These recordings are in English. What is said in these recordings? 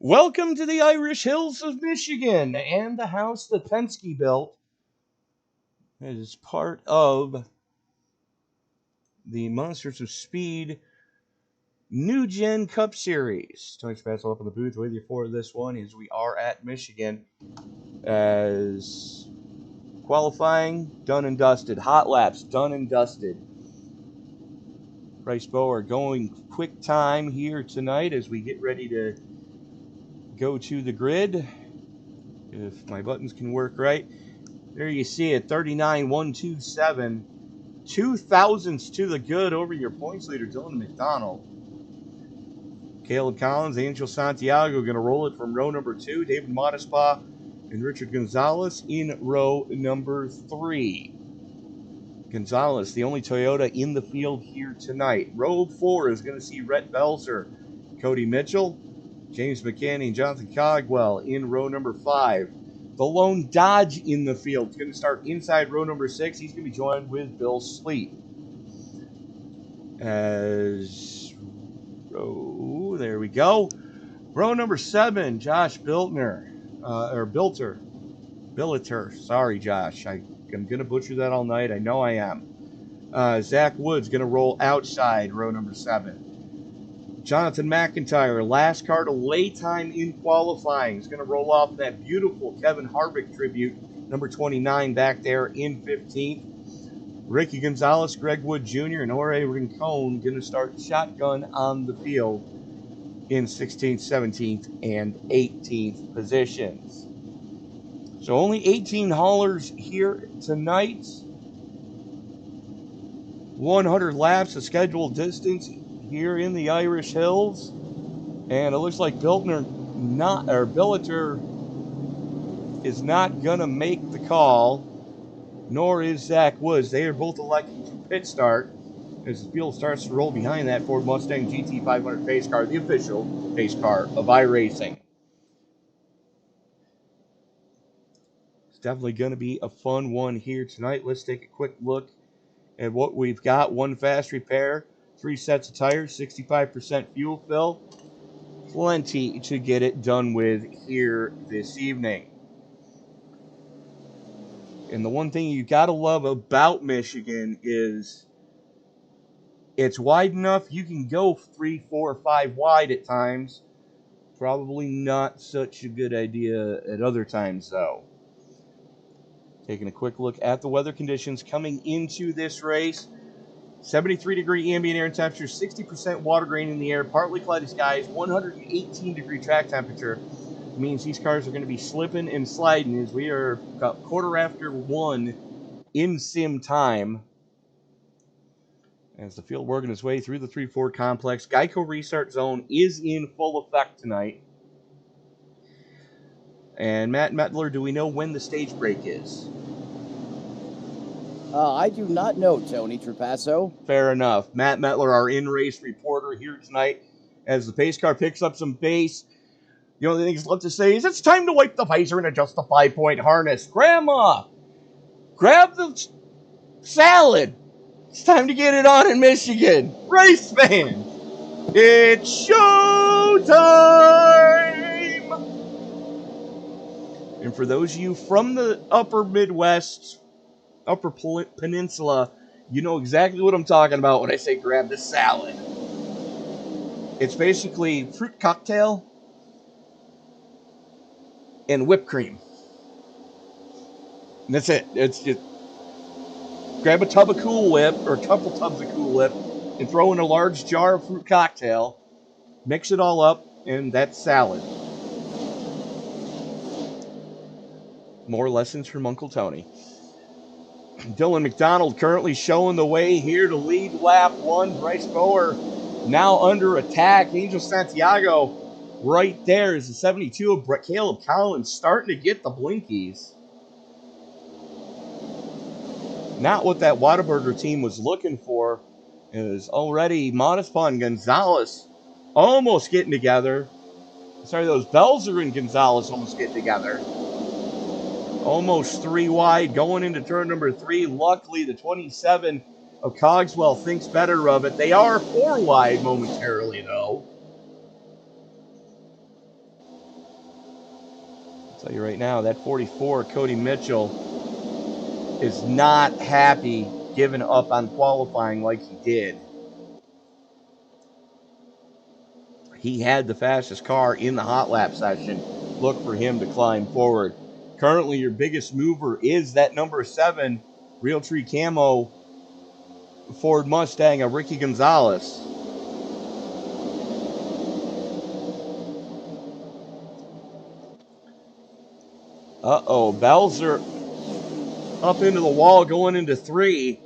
Welcome to the Irish Hills of Michigan and the house that Penske built. It is part of the Monsters of Speed NewGen Cup Series. Tony Spazzle up in the booth with you for this one as we are at Michigan. As qualifying, done and dusted. Hot laps, done and dusted. Bryce Bower going quick time here tonight as we get ready to go to the grid. If my buttons can work right. There you see it, 39.127. 2 thousandths to the good over your points leader, Dylan McDonald. Caleb Collins, Angel Santiago going to roll it from row number 2. David Modespa and Richard Gonzalez in row number 3. Gonzalez, the only Toyota in the field here tonight. Row 4 is going to see Rhett Belzer, Cody Mitchell, James McCanny, and Jonathan Cogwell in row number 5. The lone Dodge in the field is going to start inside row number 6. He's going to be joined with Bill Sleet. There we go. Row number 7, Josh Billiter. Sorry, Josh. I'm going to butcher that all night. I know I am. Zach Woods going to roll outside row number 7. Jonathan McIntyre, last car to lay time in qualifying. He's going to roll off that beautiful Kevin Harvick tribute, number 29 back there in 15th. Ricky Gonzalez, Greg Wood Jr., and Jorge Rincon going to start shotgun on the field in 16th, 17th, and 18th positions. So only 18 haulers here tonight. 100 laps of scheduled distance here in the Irish Hills, and it looks like Billiter is not gonna make the call, nor is Zach Woods. They are both elected to pit start as the field starts to roll behind that Ford Mustang GT500 pace car, the official pace car of iRacing. It's definitely gonna be a fun one here tonight. Let's take a quick look at what we've got. 1 fast repair, 3 sets of tires, 65% fuel fill. Plenty to get it done with here this evening. And the one thing you got to love about Michigan is it's wide enough you can go 3, 4, 5 wide at times. Probably not such a good idea at other times, though. Taking a quick look at the weather conditions coming into this race. 73-degree ambient air temperature, 60% water grain in the air, partly cloudy skies, 118-degree track temperature. It means these cars are going to be slipping and sliding as we are about 1:15 in sim time. As the field working its way through the 3-4 complex, Geico restart zone is in full effect tonight. And Matt Metler, do we know when the stage break is? I do not know, Tony Trapasso. Fair enough. Matt Metler, our in-race reporter here tonight, as the pace car picks up some pace. The only thing he's left to say is it's time to wipe the visor and adjust the 5-point harness. Grandma, grab the salad. It's time to get it on in Michigan. Race fans, it's showtime! And for those of you from the upper Midwest, Upper Peninsula, you know exactly what I'm talking about when I say grab the salad. It's basically fruit cocktail and whipped cream. And that's it. It's just grab a tub of Cool Whip or a couple tubs of Cool Whip and throw in a large jar of fruit cocktail, mix it all up, and that's salad. More lessons from Uncle Tony. Dylan McDonald currently showing the way here to lead lap 1. Bryce Bower now under attack. Angel Santiago right there is the 72 of Caleb Collins starting to get the blinkies. Not what that Whataburger team was looking for. Is already Modespa and Gonzalez almost getting together. Sorry, those Belzer and Gonzalez almost getting together. Almost 3 wide going into turn number 3. Luckily, the 27 of Cogswell thinks better of it. They are 4 wide momentarily, though. tell you right now, that 44, Cody Mitchell, is not happy giving up on qualifying like he did. He had the fastest car in the hot lap session. Look for him to climb forward. Currently, your biggest mover is that number 7 Realtree Camo Ford Mustang of Ricky Gonzalez. Uh-oh, Belzer up into the wall going into 3.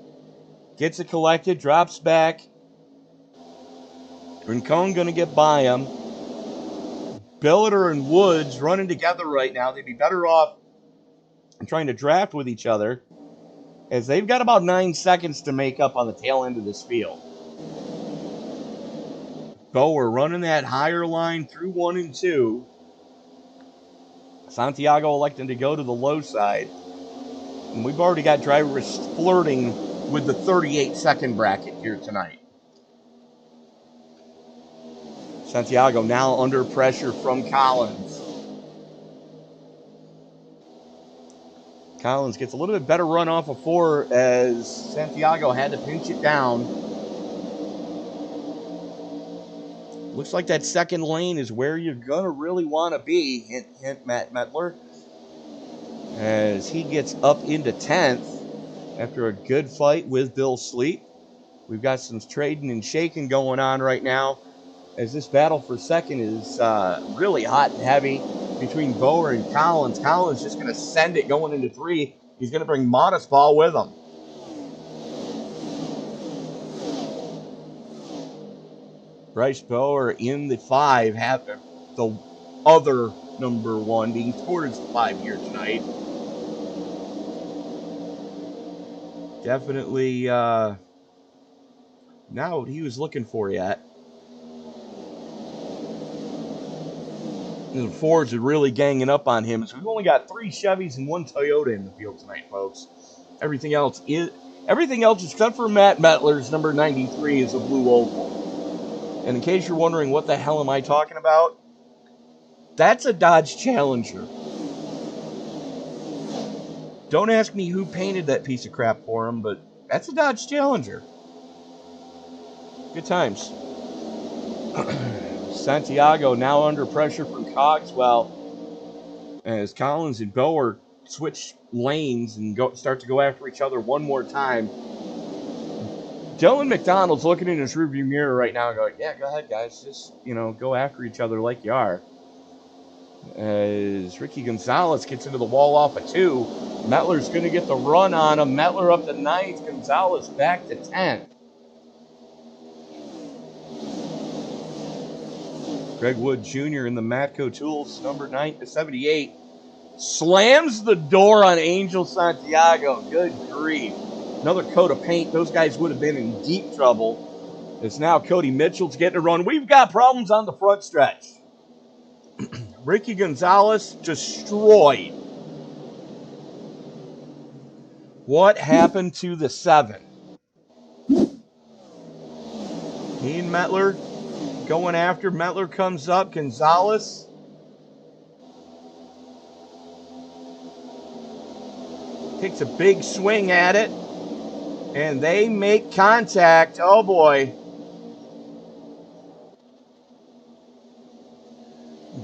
Gets it collected, drops back. Rincon going to get by him. Billiter and Woods running together right now. They'd be better off trying to draft with each other, as they've got about 9 seconds to make up on the tail end of this field. Bower running that higher line through 1 and 2. Santiago electing to go to the low side. And we've already got drivers flirting with the 38-second bracket here tonight. Santiago now under pressure from Collins. Collins gets a little bit better run off of 4 as Santiago had to pinch it down. Looks like that second lane is where you're going to really want to be, hint, hint, Matt Mettler, as he gets up into 10th after a good fight with Bill Sleep. We've got some trading and shaking going on right now, as this battle for second is really hot and heavy between Bower and Collins. Collins just going to send it going into 3. He's going to bring Modestball with him. Bryce Bower in the 5, have the other number 1 being towards the 5 here tonight. Definitely not what he was looking for yet. The Fords are really ganging up on him. So we've only got 3 Chevys and 1 Toyota in the field tonight, folks. Everything else except for Matt Mettler's number 93 is a blue oval. And in case you're wondering what the hell am I talking about, that's a Dodge Challenger. Don't ask me who painted that piece of crap for him, but that's a Dodge Challenger. Good times. Santiago now under pressure from Cogswell as Collins and Bower switch lanes and start to go after each other one more time. Dylan McDonald's looking in his rearview mirror right now going, yeah, go ahead, guys. Just, go after each other like you are. As Ricky Gonzalez gets into the wall off of 2. Mettler's going to get the run on him. Mettler up to 9th. Gonzalez back to 10th. Greg Wood Jr. in the Matco Tools, number 78. Slams the door on Angel Santiago. Good grief. Another coat of paint. Those guys would have been in deep trouble. It's now Cody Mitchell's getting a run. We've got problems on the front stretch. Ricky Gonzalez destroyed. What happened to the 7? He and Mettler going after. Mettler comes up. Gonzalez takes a big swing at it. And they make contact. Oh, boy.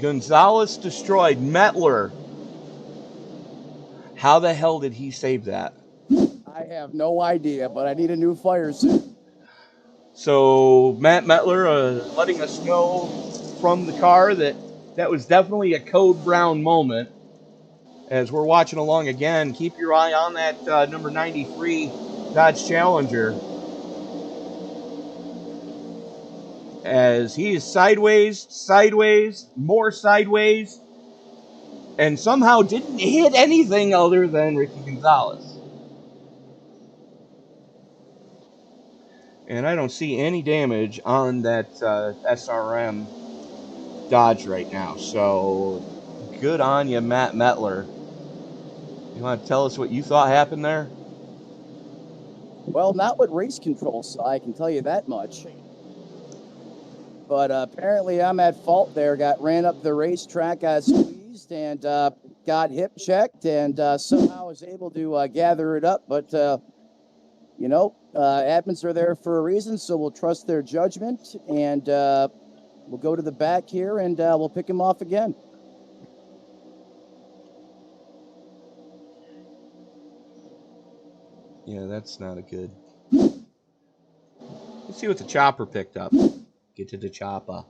Gonzalez destroyed. Mettler. How the hell did he save that? I have no idea, but I need a new fire suit. So Matt Mettler letting us know from the car that was definitely a Code Brown moment. As we're watching along again, keep your eye on that number 93 Dodge Challenger. As he is sideways, more sideways, and somehow didn't hit anything other than Ricky Gonzalez. And I don't see any damage on that SRM Dodge right now. So good on you, Matt Mettler. You want to tell us what you thought happened there? Well, not what race control saw, I can tell you that much. But apparently I'm at fault there. Got ran up the racetrack, got squeezed, and got hip checked and somehow was able to gather it up. But, you know, admins are there for a reason, so we'll trust their judgment. And we'll go to the back here and we'll pick him off again. Yeah, that's not a good. Let's see what the chopper picked up. Get to the chopper.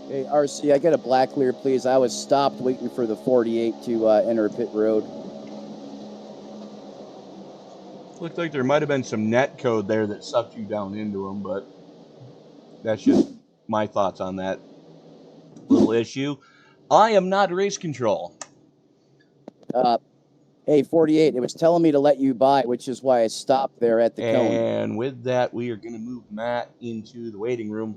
Hey, RC, I got a black clear, please. I was stopped waiting for the 48 to enter pit road. Looked like there might have been some net code there that sucked you down into them, but that's just my thoughts on that little issue. I am not race control. Hey, 48, it was telling me to let you by, which is why I stopped there at the cone. And with that, we are going to move Matt into the waiting room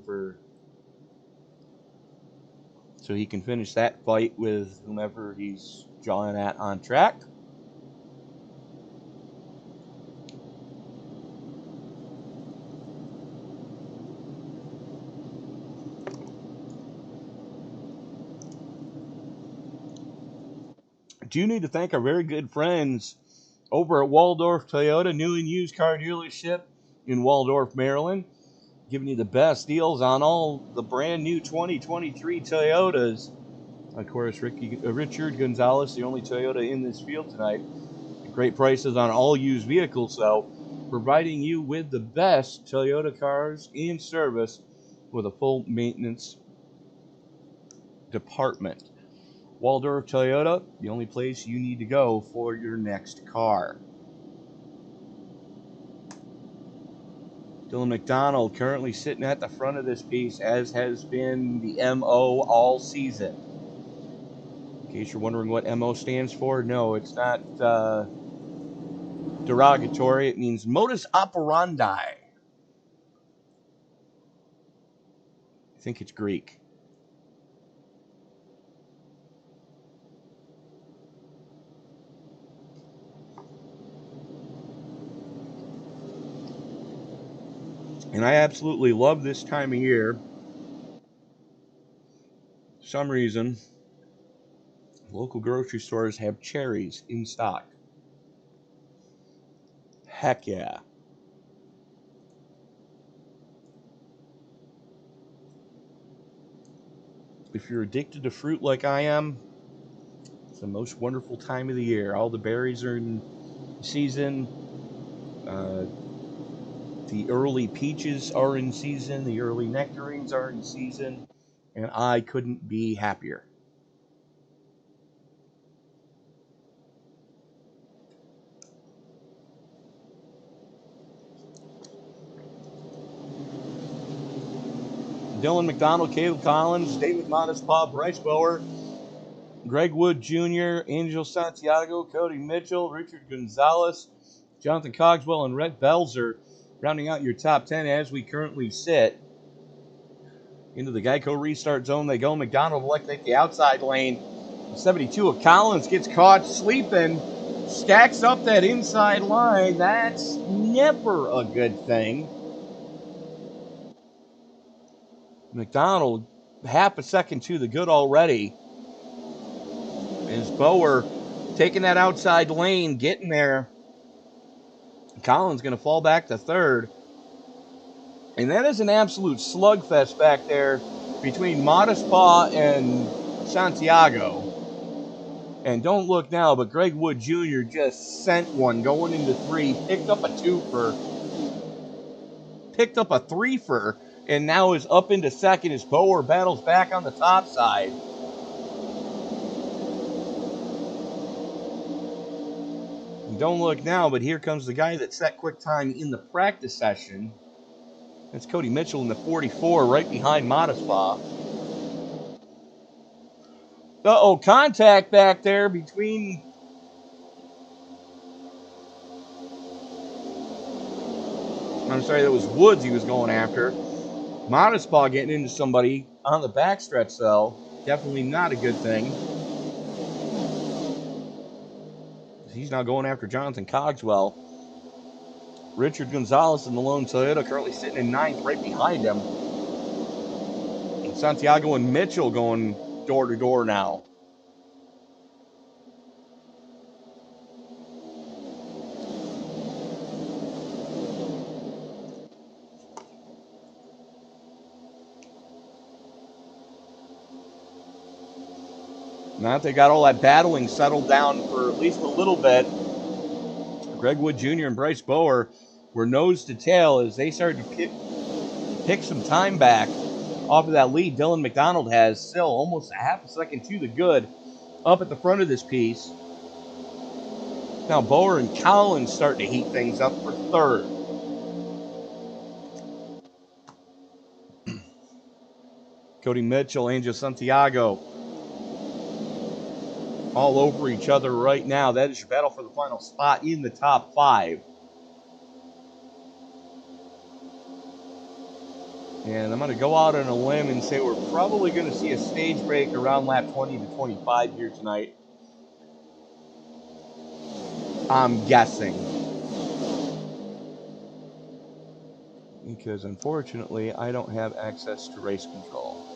so he can finish that fight with whomever he's jawing at on track. Do need to thank our very good friends over at Waldorf Toyota, new and used car dealership in Waldorf, Maryland, giving you the best deals on all the brand new 2023 Toyotas. Of course, Richard Gonzalez, the only Toyota in this field tonight. Great prices on all used vehicles, so providing you with the best Toyota cars in service with a full maintenance department. Waldorf Toyota, the only place you need to go for your next car. Dylan McDonald currently sitting at the front of this piece, as has been the MO all season. In case you're wondering what MO stands for, no, it's not derogatory. It means modus operandi. I think it's Greek. And I absolutely love this time of year. For some reason, local grocery stores have cherries in stock. Heck yeah. If you're addicted to fruit like I am, it's the most wonderful time of the year. All the berries are in season. The early peaches are in season. The early nectarines are in season. And I couldn't be happier. Dylan McDonald, Caleb Collins, David Modespaw, Bryce Bower, Greg Wood Jr., Angel Santiago, Cody Mitchell, Richard Gonzalez, Jonathan Cogswell, and Rhett Belzer rounding out your top 10 as we currently sit. Into the Geico restart zone they go. McDonald will take the outside lane. 72 of Collins gets caught sleeping, stacks up that inside line. That's never a good thing. McDonald half a second to the good already. Is Bower taking that outside lane, getting there. Collins going to fall back to third. And that is an absolute slugfest back there between Modespaw and Santiago. And don't look now, but Greg Wood Jr. just sent one going into three, picked up a twofer, picked up a threefer, and now is up into second as Bower battles back on the top side. And don't look now, but here comes the guy that set quick time in the practice session. That's Cody Mitchell in the 44, right behind Modespaw. Uh-oh, contact back there between... I'm sorry, that was Woods he was going after. Modespaw getting into somebody on the backstretch, though. Definitely not a good thing. He's now going after Jonathan Cogswell. Richard Gonzalez in the lone Toyota, currently sitting in 9th, right behind him. And Santiago and Mitchell going door to door now. Now that they got all that battling settled down for at least a little bit, Greg Wood Jr. and Bryce Bower were nose to tail as they started to pick some time back off of that lead Dylan McDonald has. Still almost a half a second to the good up at the front of this piece. Now Bower and Collins starting to heat things up for third. Cody Mitchell, Angel Santiago all over each other right now. That is your battle for the final spot in the top 5. And I'm going to go out on a limb and say we're probably going to see a stage break around lap 20 to 25 here tonight. I'm guessing. Because unfortunately, I don't have access to race control.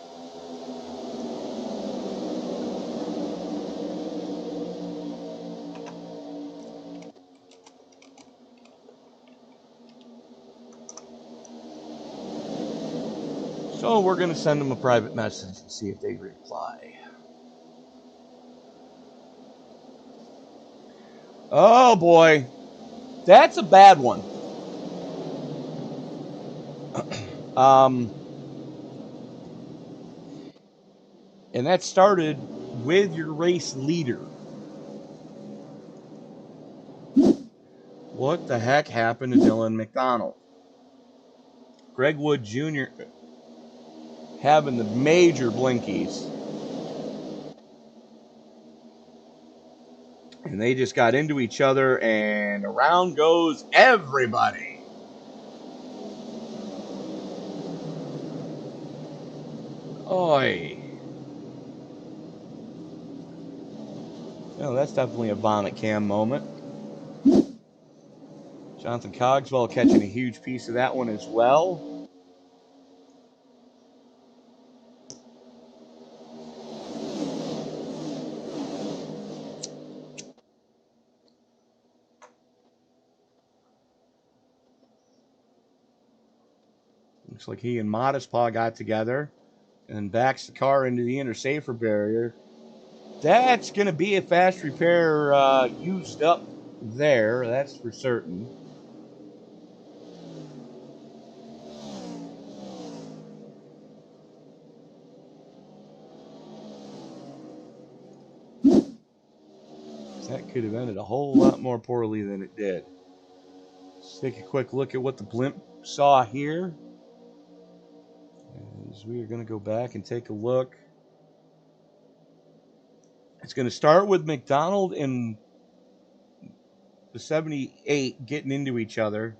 So we're going to send them a private message and see if they reply. Oh boy, that's a bad one. And that started with your race leader. What the heck happened to Dylan McDonald? Greg Wood Jr. having the major blinkies. And they just got into each other, and around goes everybody. Oi. Oh, that's definitely a vomit cam moment. Jonathan Cogswell catching a huge piece of that one as well. Looks like he and Modest Paw got together and backs the car into the inner safer barrier. That's going to be a fast repair used up there, that's for certain. That could have ended a whole lot more poorly than it did. Let's take a quick look at what the blimp saw here. As we are going to go back and take a look. It's going to start with McDonald and the 78 getting into each other.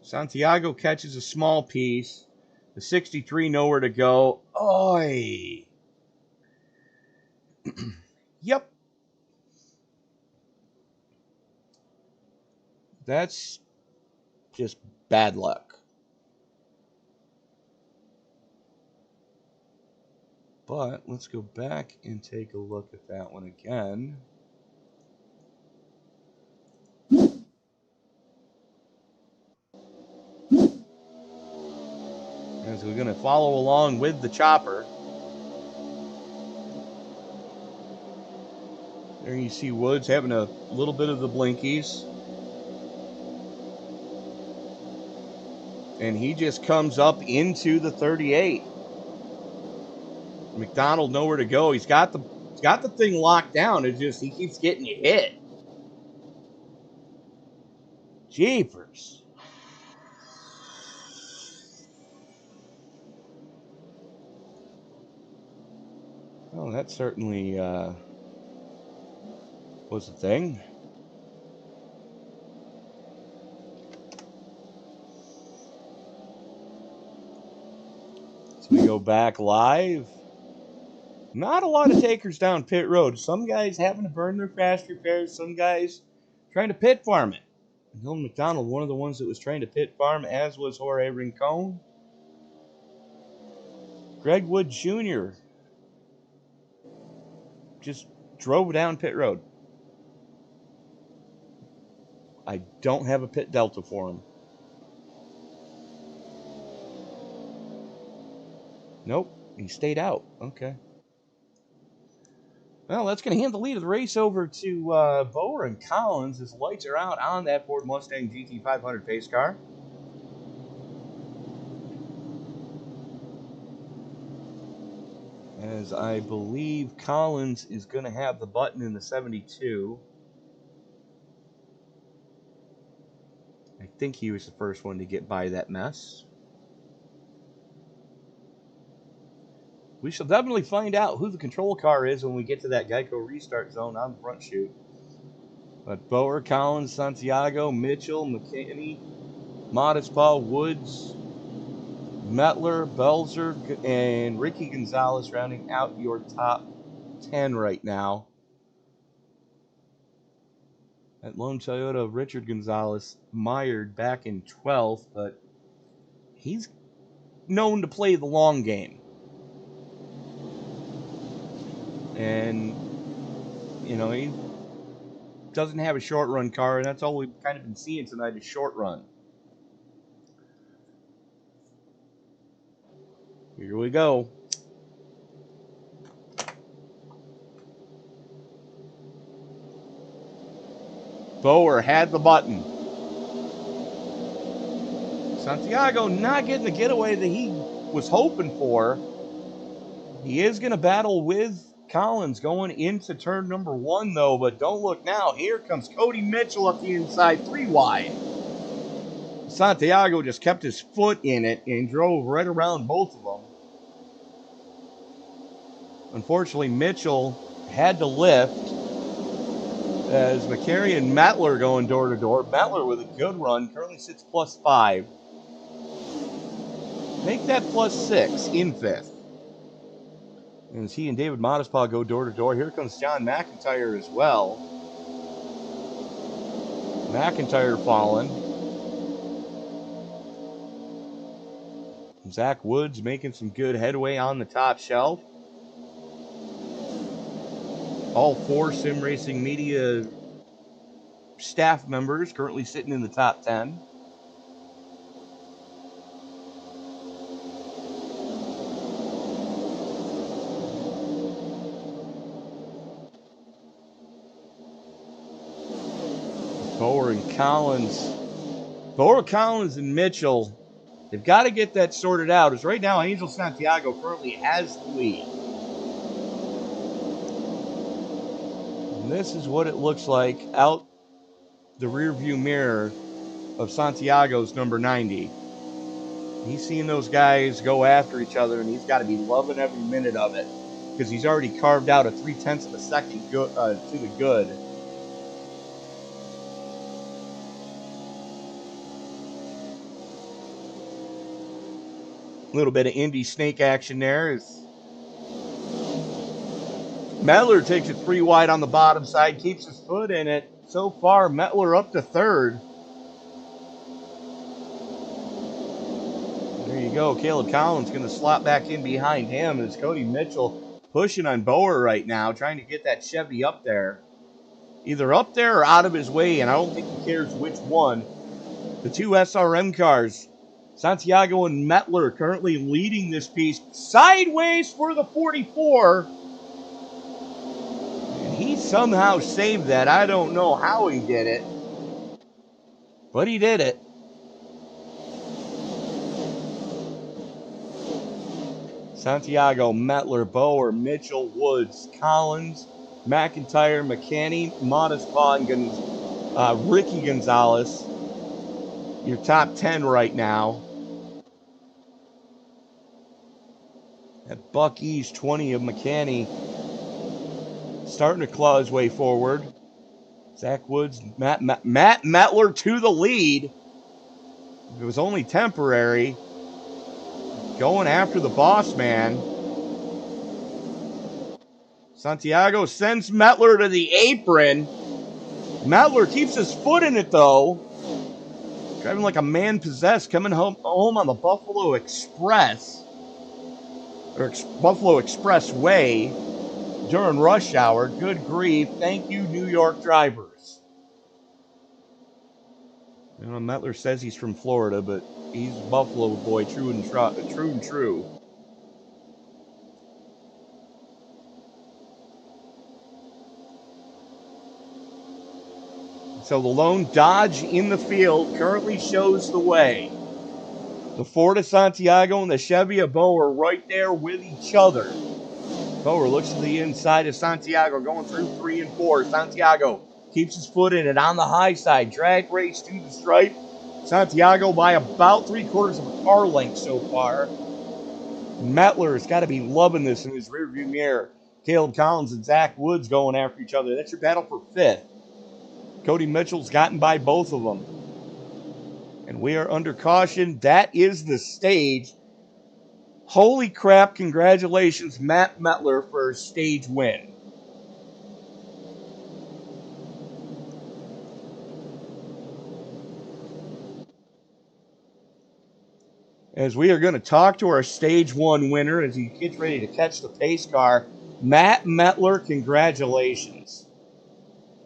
Santiago catches a small piece. The 63 nowhere to go. Oi! Yep. That's just bad luck. But let's go back and take a look at that one again. As we're going to follow along with the chopper. There you see Woods having a little bit of the blinkies. And he just comes up into the 38. McDonald nowhere to go. He's got the thing locked down. It's just he keeps getting hit. Jeepers. Oh, that certainly was a thing. So we go back live. Not a lot of takers down pit road. Some guys having to burn their fast repairs. Some guys trying to pit farm it. Dylan McDonald, one of the ones that was trying to pit farm, as was Jorge Rincon. Greg Wood Jr. just drove down pit road. I don't have a pit delta for him. Nope, he stayed out. Okay. Well, that's going to hand the lead of the race over to Bower and Collins. His lights are out on that Ford Mustang GT500 pace car. As I believe Collins is going to have the button in the 72. I think he was the first one to get by that mess. We shall definitely find out who the control car is when we get to that Geico restart zone on the front chute. But Bower, Collins, Santiago, Mitchell, McKinney, Modespaw, Woods, Metler, Belzer, and Ricky Gonzalez rounding out your top 10 right now. That lone Toyota, Richard Gonzalez, mired back in 12th, but he's known to play the long game. And, you know, he doesn't have a short run car, and that's all we've kind of been seeing tonight is short run. Here we go. Bower had the button. Santiago not getting the getaway that he was hoping for. He is going to battle with Collins going into turn number 1, though, but don't look now. Here comes Cody Mitchell up the inside, 3 wide. Santiago just kept his foot in it and drove right around both of them. Unfortunately, Mitchell had to lift as McCary and Metler going door to door. Metler with a good run, currently sits +5. Make that +6 in 5th. As he and David Modespaw go door to door, here comes John McIntyre as well. McIntyre falling. Zach Woods making some good headway on the top shelf. All 4 Sim Racing Media staff members currently sitting in the top 10. Bower, Collins, and Mitchell, they've got to get that sorted out. As right now, Angel Santiago currently has the lead. And this is what it looks like out the rearview mirror of Santiago's number 90. He's seeing those guys go after each other, and he's got to be loving every minute of it because he's already carved out a 0.3 of a second to the good. A little bit of Indy snake action there as Metler takes it 3 wide on the bottom side, keeps his foot in it. So far, Metler up to 3rd. There you go. Caleb Collins going to slot back in behind him as Cody Mitchell pushing on Bower right now, trying to get that Chevy up there. Either up there or out of his way, and I don't think he cares which one. The 2 SRM cars, Santiago and Metler, currently leading this piece. Sideways for the 44. And he somehow saved that. I don't know how he did it, but he did it. Santiago, Metler, Bower, Mitchell, Woods, Collins, McIntyre, McCanny, Modespaw, and Ricky Gonzalez. Your top 10 right now. At Buck East, 20 of McCanny starting to claw his way forward. Zach Woods, Matt Metler to the lead. It was only temporary. Going after the boss man. Santiago sends Metler to the apron. Metler keeps his foot in it though. Driving like a man possessed, coming home on the Buffalo Express, or Buffalo Express Way during rush hour. Good grief. Thank you, New York drivers. You know, Metler says he's from Florida, but he's a Buffalo boy, true and true. So the lone Dodge in the field currently shows the way. The Ford of Santiago and the Chevy of Bo are right there with each other. Boer looks to the inside of Santiago, going through 3 and 4. Santiago keeps his foot in it on the high side. Drag race to the stripe. Santiago by about 3/4 of a car length so far. Metler has got to be loving this in his rearview mirror. Caleb Collins and Zach Woods going after each other. That's your battle for 5th. Cody Mitchell's gotten by both of them. And we are under caution. That is the stage. Holy crap, congratulations, Matt Metler, for a stage win. As we are going to talk to our stage 1 winner as he gets ready to catch the pace car, Matt Metler, congratulations.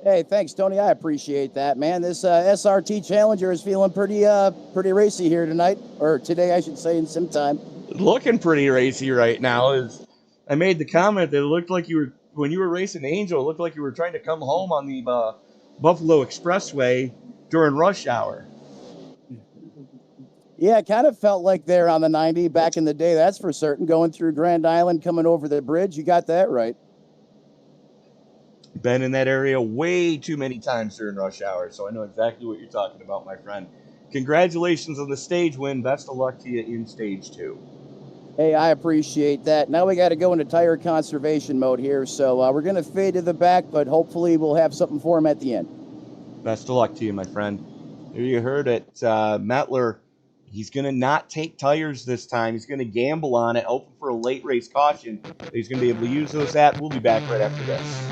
Hey, thanks, Tony. I appreciate that, man. This SRT Challenger is feeling pretty racy here tonight, or today, I should say, in some time. Looking pretty racy right now. As I made the comment that it looked like when you were racing Angel, it looked like you were trying to come home on the Buffalo Expressway during rush hour. Yeah, it kind of felt like they're on the 90 back in the day, that's for certain. Going through Grand Island, coming over the bridge, you got that right. Been in that area way too many times during rush hour, so I know exactly what you're talking about, my friend. Congratulations on the stage win. Best of luck to you in stage 2. Hey, I appreciate that. Now we got to go into tire conservation mode here, so we're going to fade to the back, but hopefully we'll have something for him at the end. Best of luck to you, my friend. There you heard it. Metler, he's going to not take tires this time. He's going to gamble on it, hoping for a late race caution. He's going to be able to use those at. We'll be back right after this.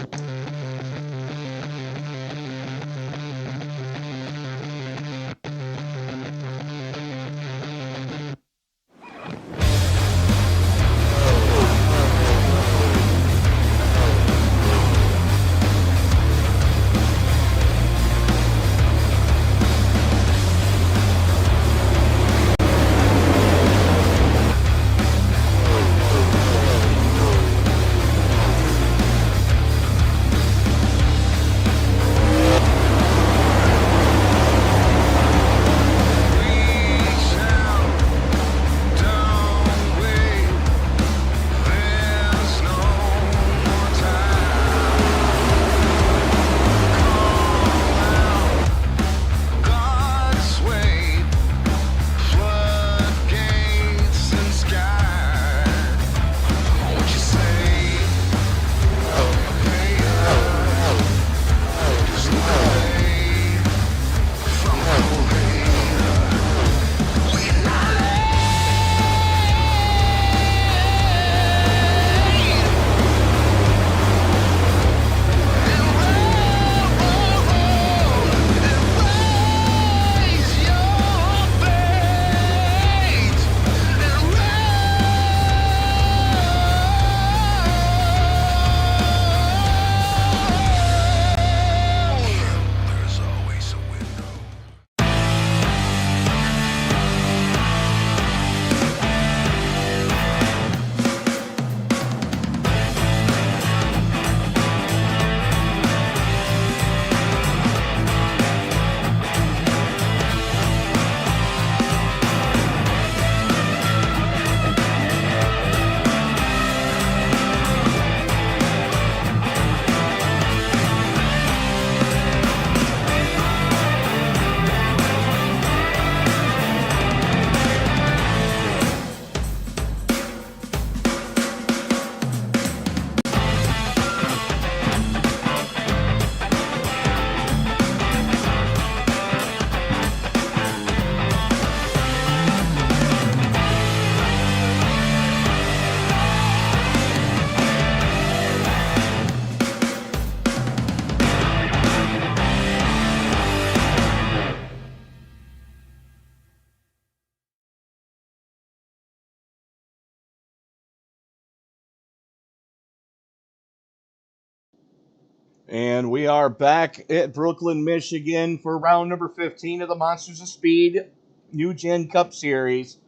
And we are back at Brooklyn, Michigan for round number 15 of the Monsters of Speed NewGen Cup Series.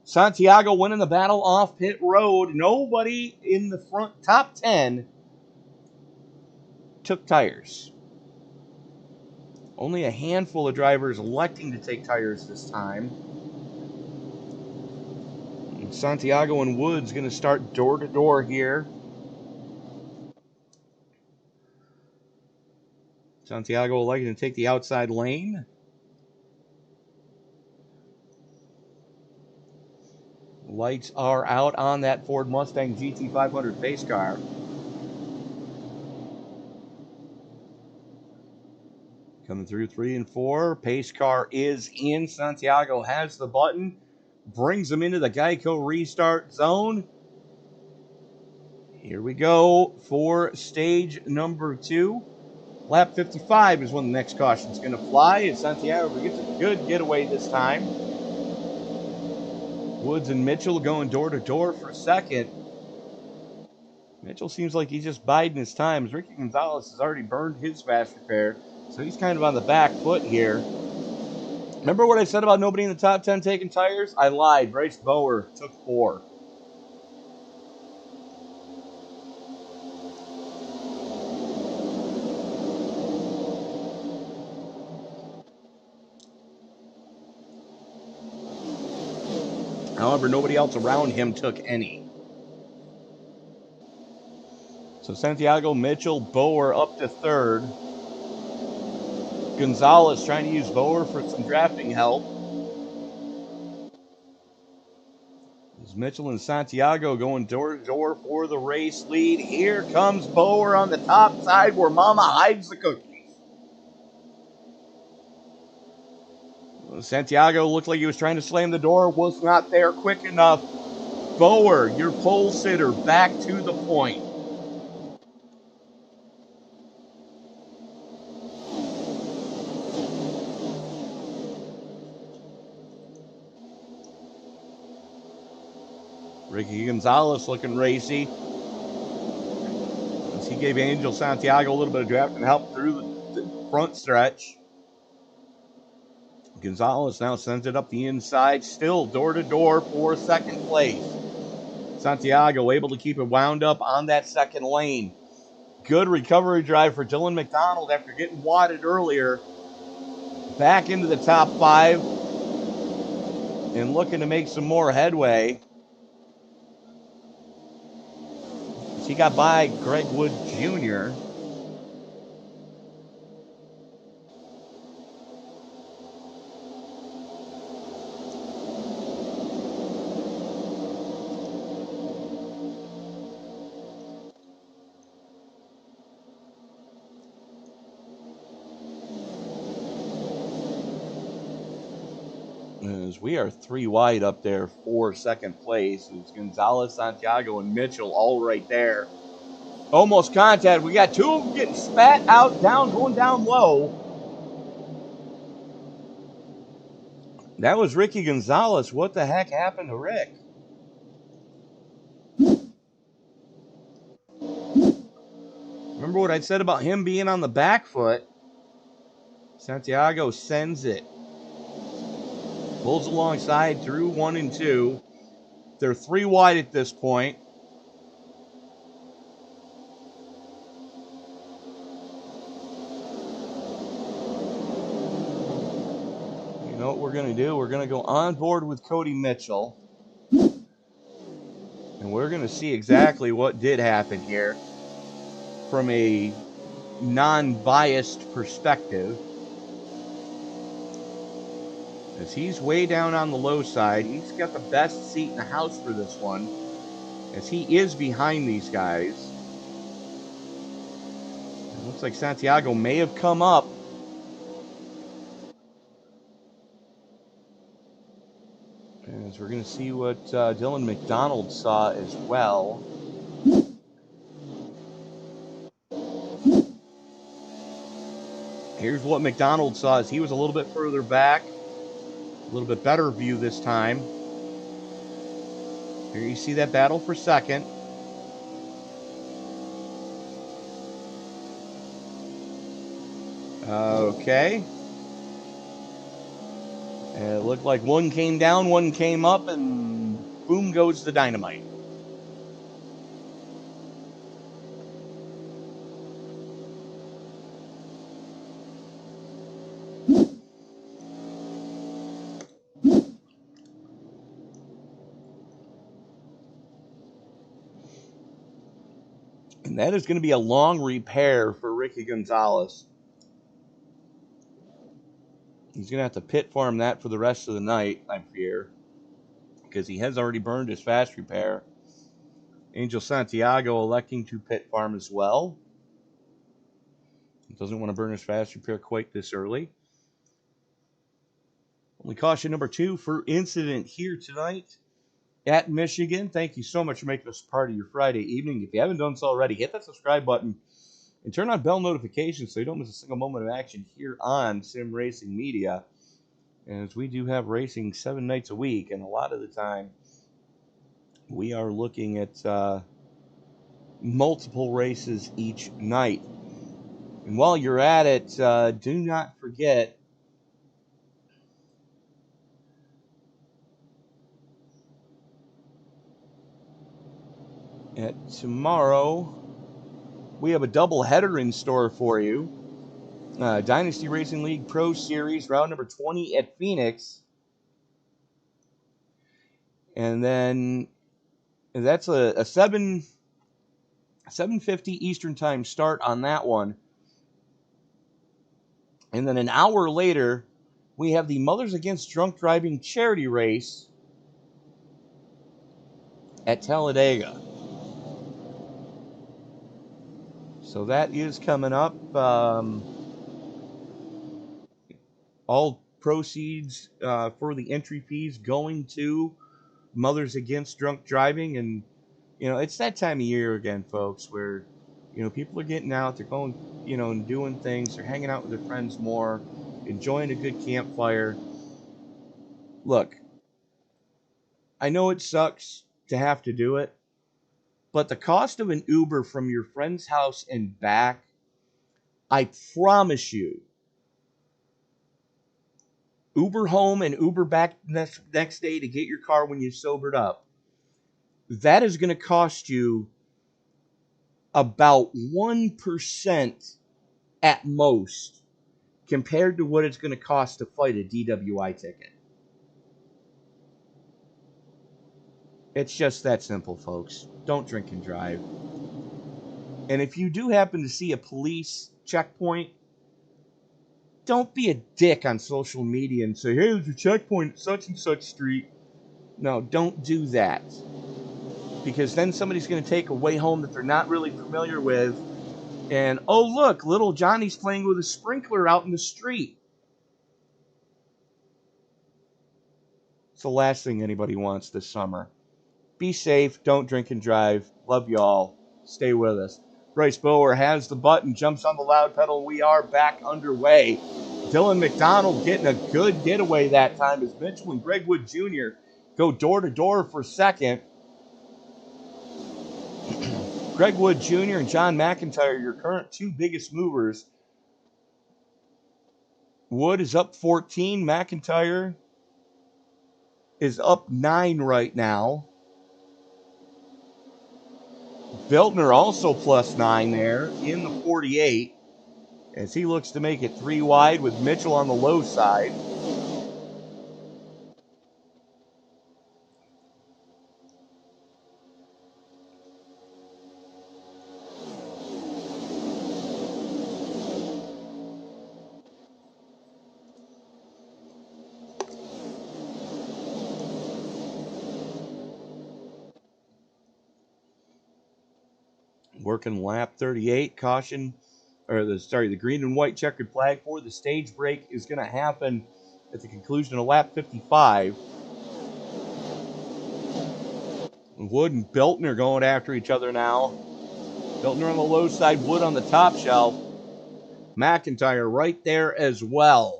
Santiago winning the battle off pit road. Nobody in the front top 10 took tires. Only a handful of drivers electing to take tires this time. And Santiago and Woods going to start door to door here. Santiago electing to take the outside lane. Lights are out on that Ford Mustang GT500 pace car. Coming through 3 and 4. Pace car is in. Santiago has the button. Brings him into the Geico restart zone. Here we go for stage number 2. Lap 55 is when the next caution is going to fly. And Santiago gets a good getaway this time. Woods and Mitchell going door to door for second. Mitchell seems like he's just biding his time. Ricky Gonzalez has already burned his fast repair, so he's kind of on the back foot here. Remember what I said about nobody in the top 10 taking tires? I lied. Bryce Bower took 4. However, nobody else around him took any. So Santiago, Mitchell, Bower up to 3rd. Gonzalez trying to use Bower for some drafting help. As Mitchell and Santiago going door to door for the race lead. Here comes Bower on the top side where Mama hides the cookies. Santiago looked like he was trying to slam the door, was not there quick enough. Bower, your pole sitter, back to the point. Ricky Gonzalez looking racy. As he gave Angel Santiago a little bit of drafting help through the front stretch. Gonzalez now sends it up the inside, still door to door for second place. Santiago able to keep it wound up on that second lane. Good recovery drive for Dylan McDonald after getting wadded earlier. Back into the top 5 and looking to make some more headway. He got by Greg Wood Jr. As we are 3 wide up there for second place. It's Gonzalez, Santiago, and Mitchell all right there. Almost contact. We got 2 of them getting spat out, going down low. That was Ricky Gonzalez. What the heck happened to Rick? Remember what I said about him being on the back foot? Santiago sends it. Pulls alongside through 1 and 2. They're 3 wide at this point. You know what we're going to do? We're going to go on board with Cody Mitchell. And we're going to see exactly what did happen here from a non-biased perspective. As he's way down on the low side. He's got the best seat in the house for this one, as he is behind these guys. It looks like Santiago may have come up. As we're going to see what Dylan McDonald saw as well. Here's what McDonald saw as he was a little bit further back. A little bit better view this time. Here you see that battle for second. Okay. And it looked like one came down, one came up, and boom goes the dynamite. And that is going to be a long repair for Ricky Gonzalez. He's going to have to pit farm that for the rest of the night, I fear, because he has already burned his fast repair. Angel Santiago electing to pit farm as well. He doesn't want to burn his fast repair quite this early. Only caution number 2 for incident here tonight at Michigan. Thank you so much for making us part of your Friday evening. If you haven't done so already, hit that subscribe button and turn on bell notifications so you don't miss a single moment of action here on Sim Racing Media. As we do have racing 7 nights a week, and a lot of the time we are looking at multiple races each night. And while you're at it, do not forget tomorrow we have a double header in store for you. Dynasty Racing League Pro Series, round number 20 at Phoenix. And then that's a 7:50 Eastern Time start on that one. And then an hour later, we have the Mothers Against Drunk Driving charity race at Talladega. So that is coming up. All proceeds for the entry fees going to Mothers Against Drunk Driving. And, you know, it's that time of year again, folks, where, you know, people are getting out, they're going, you know, and doing things, they're hanging out with their friends more, enjoying a good campfire. Look, I know it sucks to have to do it, but the cost of an Uber from your friend's house and back, I promise you, Uber home and Uber back next day to get your car when you sobered up, that is going to cost you about 1% at most compared to what it's going to cost to fight a DWI ticket. It's just that simple, folks. Don't drink and drive. And if you do happen to see a police checkpoint, don't be a dick on social media and say, hey, there's a checkpoint at such and such street. No, don't do that. Because then somebody's going to take a way home that they're not really familiar with. And, oh, look, little Johnny's playing with a sprinkler out in the street. It's the last thing anybody wants this summer. Be safe. Don't drink and drive. Love you all. Stay with us. Bryce Bower has the button, jumps on the loud pedal. We are back underway. Dylan McDonald getting a good getaway that time as Mitchell and Greg Wood Jr. go door to door for second. Greg Wood Jr. and John McIntyre, your current 2 biggest movers. Wood is up 14. McIntyre is up 9 right now. Veltner also plus 9 there in the 48 as he looks to make it 3 wide with Mitchell on the low side. Working lap 38, caution, the green and white checkered flag for the stage break is going to happen at the conclusion of lap 55. Wood and Beltner going after each other now. Beltner on the low side, Wood on the top shelf. McIntyre right there as well.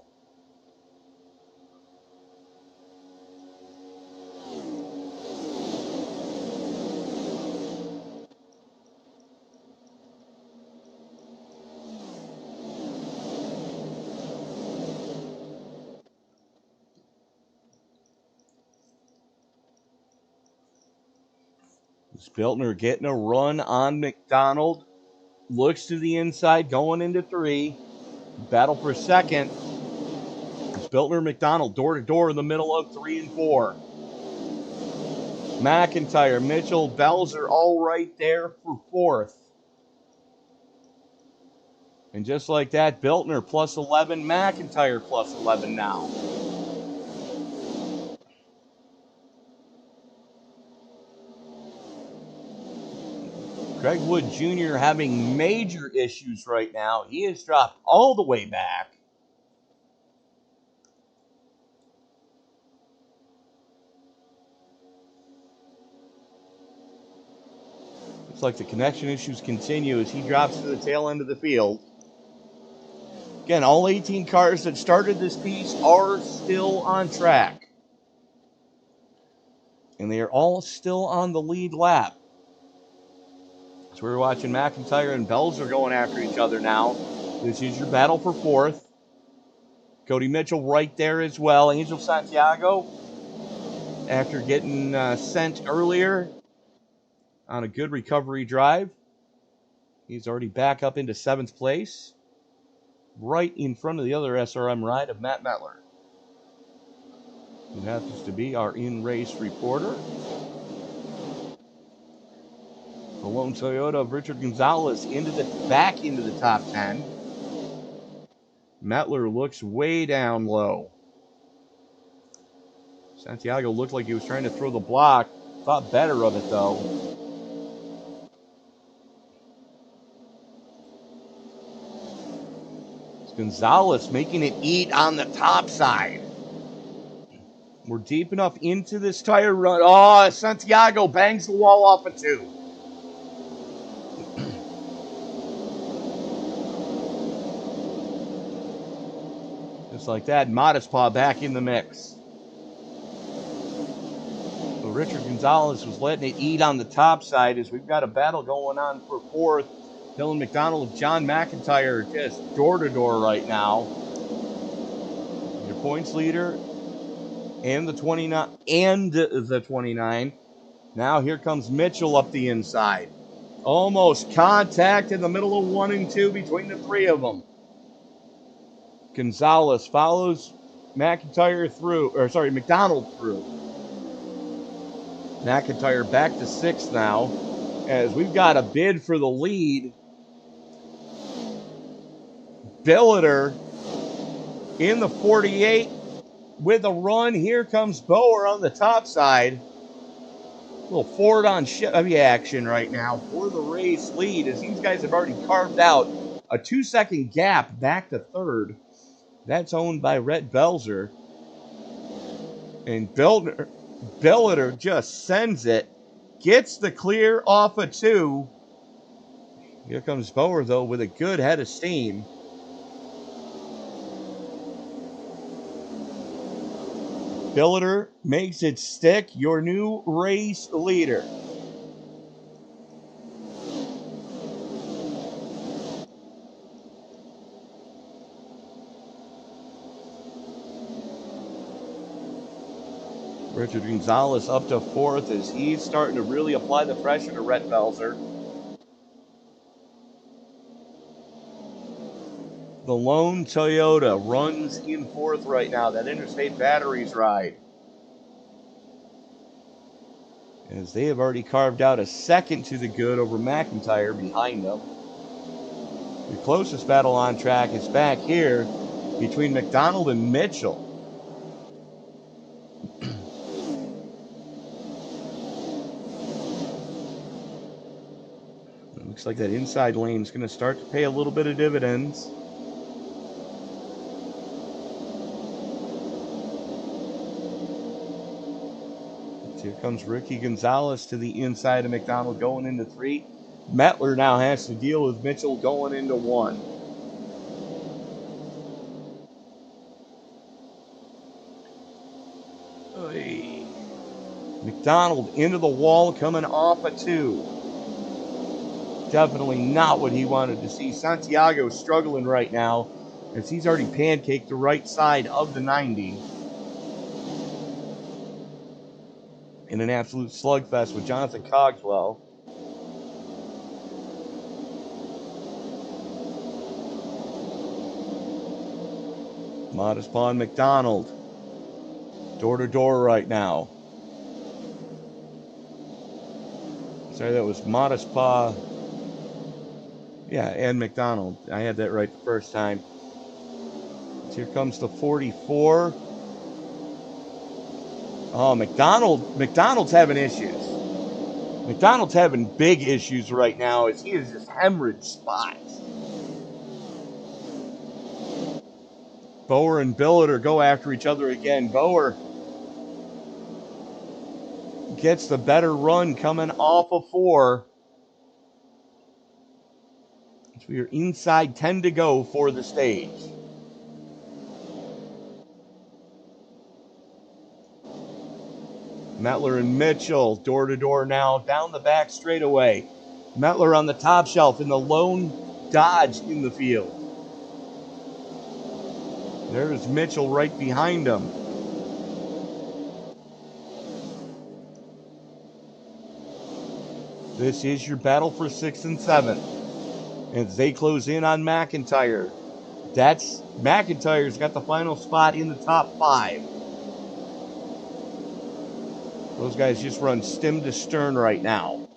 Spiltner getting a run on McDonald. Looks to the inside, going into 3. Battle for second. Spiltner, McDonald, door to door in the middle of 3 and 4. McIntyre, Mitchell, Belzer all right there for 4th. And just like that, Biltner plus 11, McIntyre plus 11 now. Craig Wood Jr. having major issues right now. He has dropped all the way back. Looks like the connection issues continue as he drops to the tail end of the field. Again, all 18 cars that started this piece are still on track. And they are all still on the lead lap. So we're watching McIntyre and Belzer going after each other now. This is your battle for 4th. Cody Mitchell right there as well. Angel Santiago, after getting sent earlier on a good recovery drive, he's already back up into 7th place, right in front of the other SRM ride of Matt Metler, who happens to be our in-race reporter. The lone Toyota of Richard Gonzalez back into the top 10. Metler looks way down low. Santiago looked like he was trying to throw the block. Thought better of it, though. It's Gonzalez making it eat on the top side. We're deep enough into this tire run. Oh, Santiago bangs the wall off of 2. Just like that, Modest Paw back in the mix. So Richard Gonzalez was letting it eat on the top side as we've got a battle going on for 4th. Dylan McDonald, John McIntyre just door to door right now. Your points leader and the 29. Now here comes Mitchell up the inside. Almost contact in the middle of 1 and 2 between the 3 of them. Gonzalez follows McIntyre through, McDonald through. McIntyre back to 6th now, as we've got a bid for the lead. Billiter in the 48 with a run. Here comes Bower on the top side. A little Ford on Chevy action right now for the race lead, as these guys have already carved out a 2-second gap back to 3rd. That's owned by Rhett Belzer. And Billiter just sends it. Gets the clear off of 2. Here comes Bower, though, with a good head of steam. Billiter makes it stick, your new race leader. Richard Gonzalez up to 4th as he's starting to really apply the pressure to Rhett Belzer. The lone Toyota runs in 4th right now. That Interstate Batteries ride, as they have already carved out a 2nd to the good over McIntyre behind them. The closest battle on track is back here between McDonald and Mitchell. It looks like that inside lane is going to start to pay a little bit of dividends. Here comes Ricky Gonzalez to the inside of McDonald going into 3. Metler now has to deal with Mitchell going into 1. Oy. McDonald into the wall coming off of 2. Definitely not what he wanted to see. Santiago struggling right now as he's already pancaked the right side of the 90. in an absolute slugfest with Jonathan Cogswell. Modest Pawn McDonald. Door to door right now. Sorry, that was Modest Paw. Yeah, and McDonald. I had that right the first time. So here comes the 44. Oh, McDonald's having issues. McDonald's having big issues right now as he is just hemorrhage spots. Bower and Billiter go after each other again. Bower gets the better run coming off of 4. So we are inside 10 to go for the stage. Metler and Mitchell door to door now down the back straightaway. Metler on the top shelf in the lone Dodge in the field. There's Mitchell right behind him. This is your battle for 6th and 7th. As they close in on McIntyre. McIntyre's got the final spot in the top 5. Those guys just run stem to stern right now.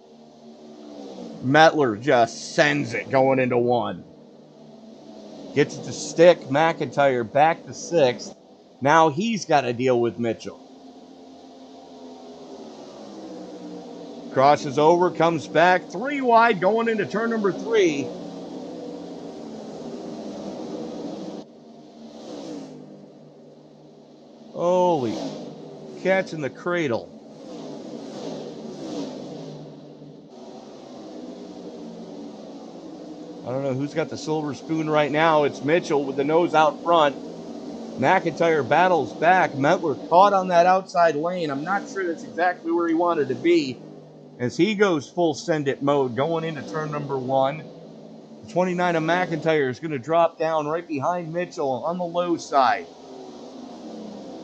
Metler just sends it going into 1. Gets it to stick. McIntyre back to 6th. Now he's got to deal with Mitchell. Crosses over, comes back. 3 wide going into turn number 3. Holy cats in the cradle. I don't know who's got the silver spoon right now. It's Mitchell with the nose out front. McIntyre battles back. Metler caught on that outside lane. I'm not sure that's exactly where he wanted to be as he goes full send it mode going into turn number 1. The 29 of McIntyre is going to drop down right behind Mitchell on the low side.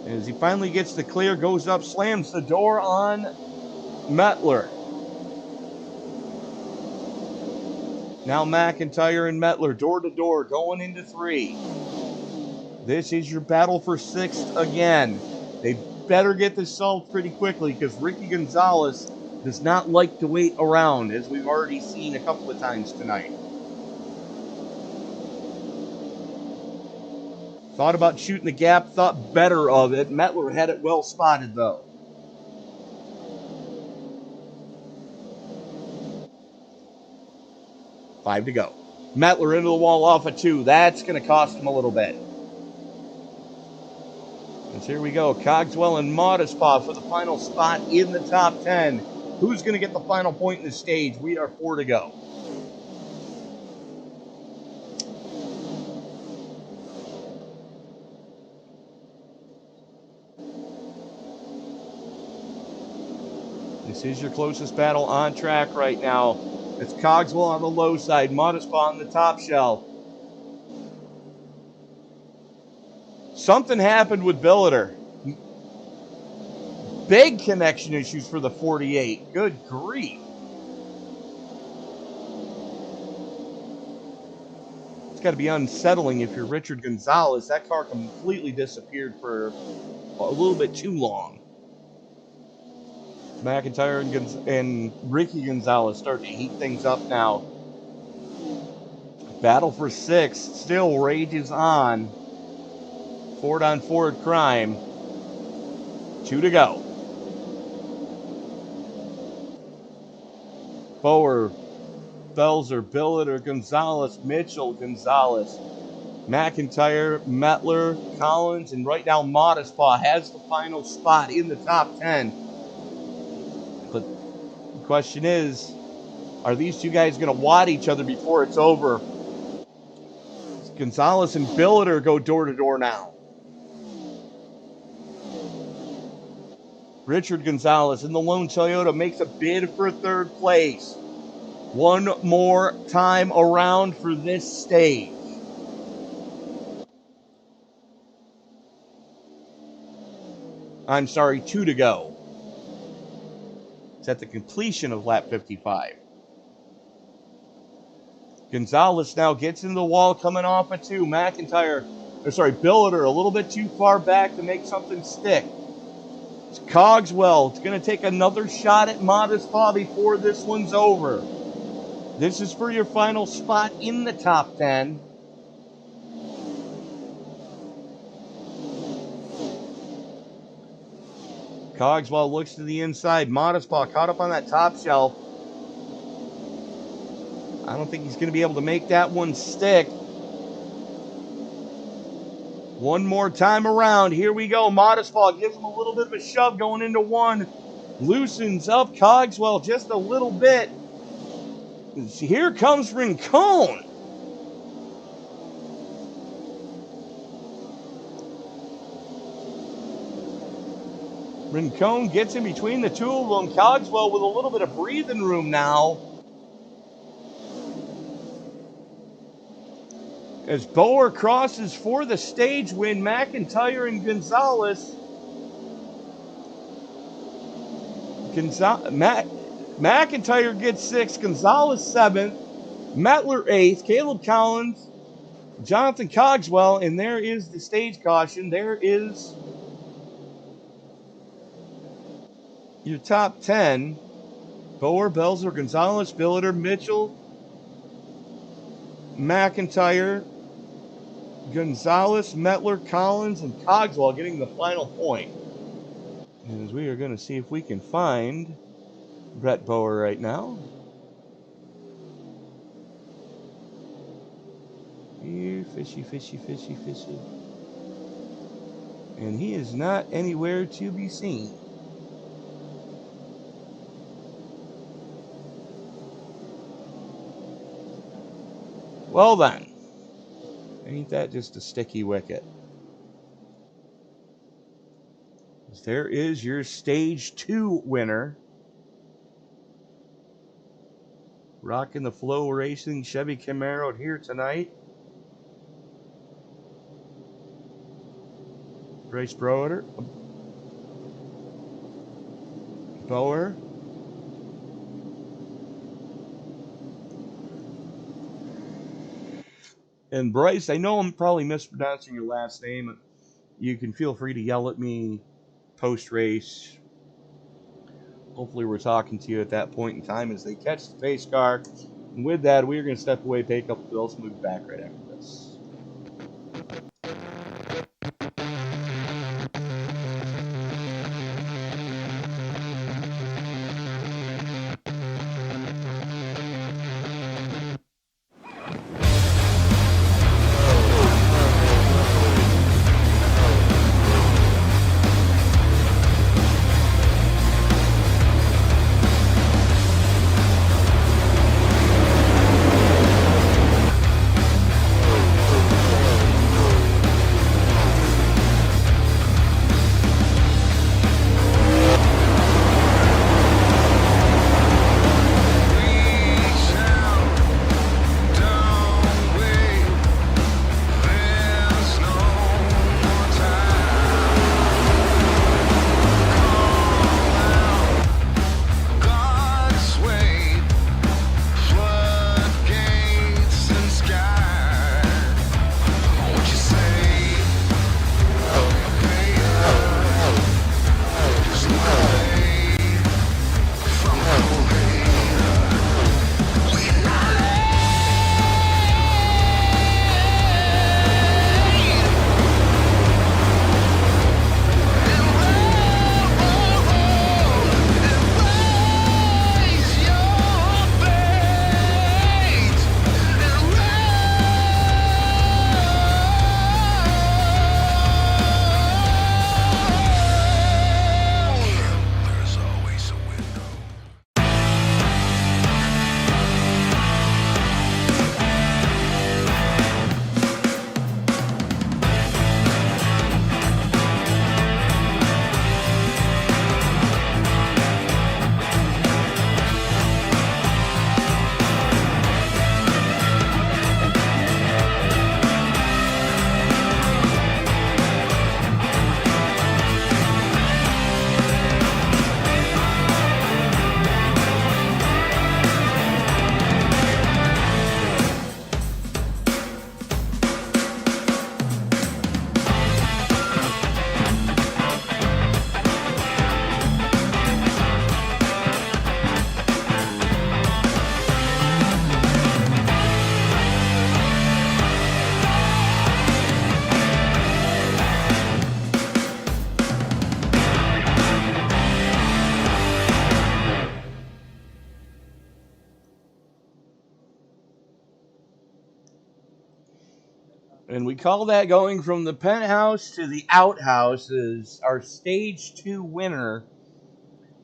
As he finally gets the clear, goes up, slams the door on Metler. Now McIntyre and Metler door to door going into 3. This is your battle for 6th again. They better get this solved pretty quickly because Ricky Gonzalez does not like to wait around, as we've already seen a couple of times tonight. Thought about shooting the gap, thought better of it. Metler had it well spotted though. Five to go. Metler into the wall off of 2. That's going to cost him a little bit. And here we go. Cogswell and Modespaw for the final spot in the top 10. Who's going to get the final point in the stage? We are 4 to go. This is your closest battle on track right now. It's Cogswell on the low side, Modespaw on the top shelf. Something happened with Billiter. Big connection issues for the 48. Good grief. It's got to be unsettling if you're Richard Gonzalez. That car completely disappeared for a little bit too long. McIntyre and Ricky Gonzalez start to heat things up now. Battle for 6 still rages on. Ford on Ford crime. 2 to go. Bower, Belzer, Billiter, Gonzalez, Mitchell, Gonzalez, McIntyre, Metler, Collins, and right now Modespaw has the final spot in the top 10. But the question is, are these two guys going to wad each other before it's over? Gonzalez and Billiter go door to door now. Richard Gonzalez in the lone Toyota makes a bid for 3rd place. One more time around for this stage. I'm sorry, 2 to go. It's at the completion of lap 55. Gonzalez now gets into the wall coming off a 2. Billiter a little bit too far back to make something stick. It's Cogswell. It's going to take another shot at Modespaw before this one's over. This is for your final spot in the top 10. Cogswell looks to the inside. Modespaw caught up on that top shelf. I don't think he's going to be able to make that one stick. One more time around. Here we go. Modespaw gives him a little bit of a shove going into 1. Loosens up Cogswell just a little bit. Here comes Rincon. Rincon gets in between the two of them. Cogswell with a little bit of breathing room now. As Bower crosses for the stage win, McIntyre and Gonzalez. McIntyre gets 6th, Gonzalez 7th, Mettler 8th, Caleb Collins, Jonathan Cogswell, and there is the stage caution. There is your top 10. Bower, Belzer, Gonzalez, Billiter, Mitchell, McIntyre, Gonzalez, Mettler, Collins, and Cogswell getting the final point. And as we are going to see if we can find Brett Bower right now. Here, fishy, fishy, fishy, fishy. And he is not anywhere to be seen. Well then, ain't that just a sticky wicket? There is your Stage 2 winner. Rocking the Flow Racing Chevy Camaro here tonight. Bryce Bower. And Bryce, I know I'm probably mispronouncing your last name. You can feel free to yell at me post-race. Hopefully we're talking to you at that point in time as they catch the pace car. And with that, we're going to step away, pay a couple bills, and move back right after this. And we call that going from the penthouse to the outhouse. As our stage 2 winner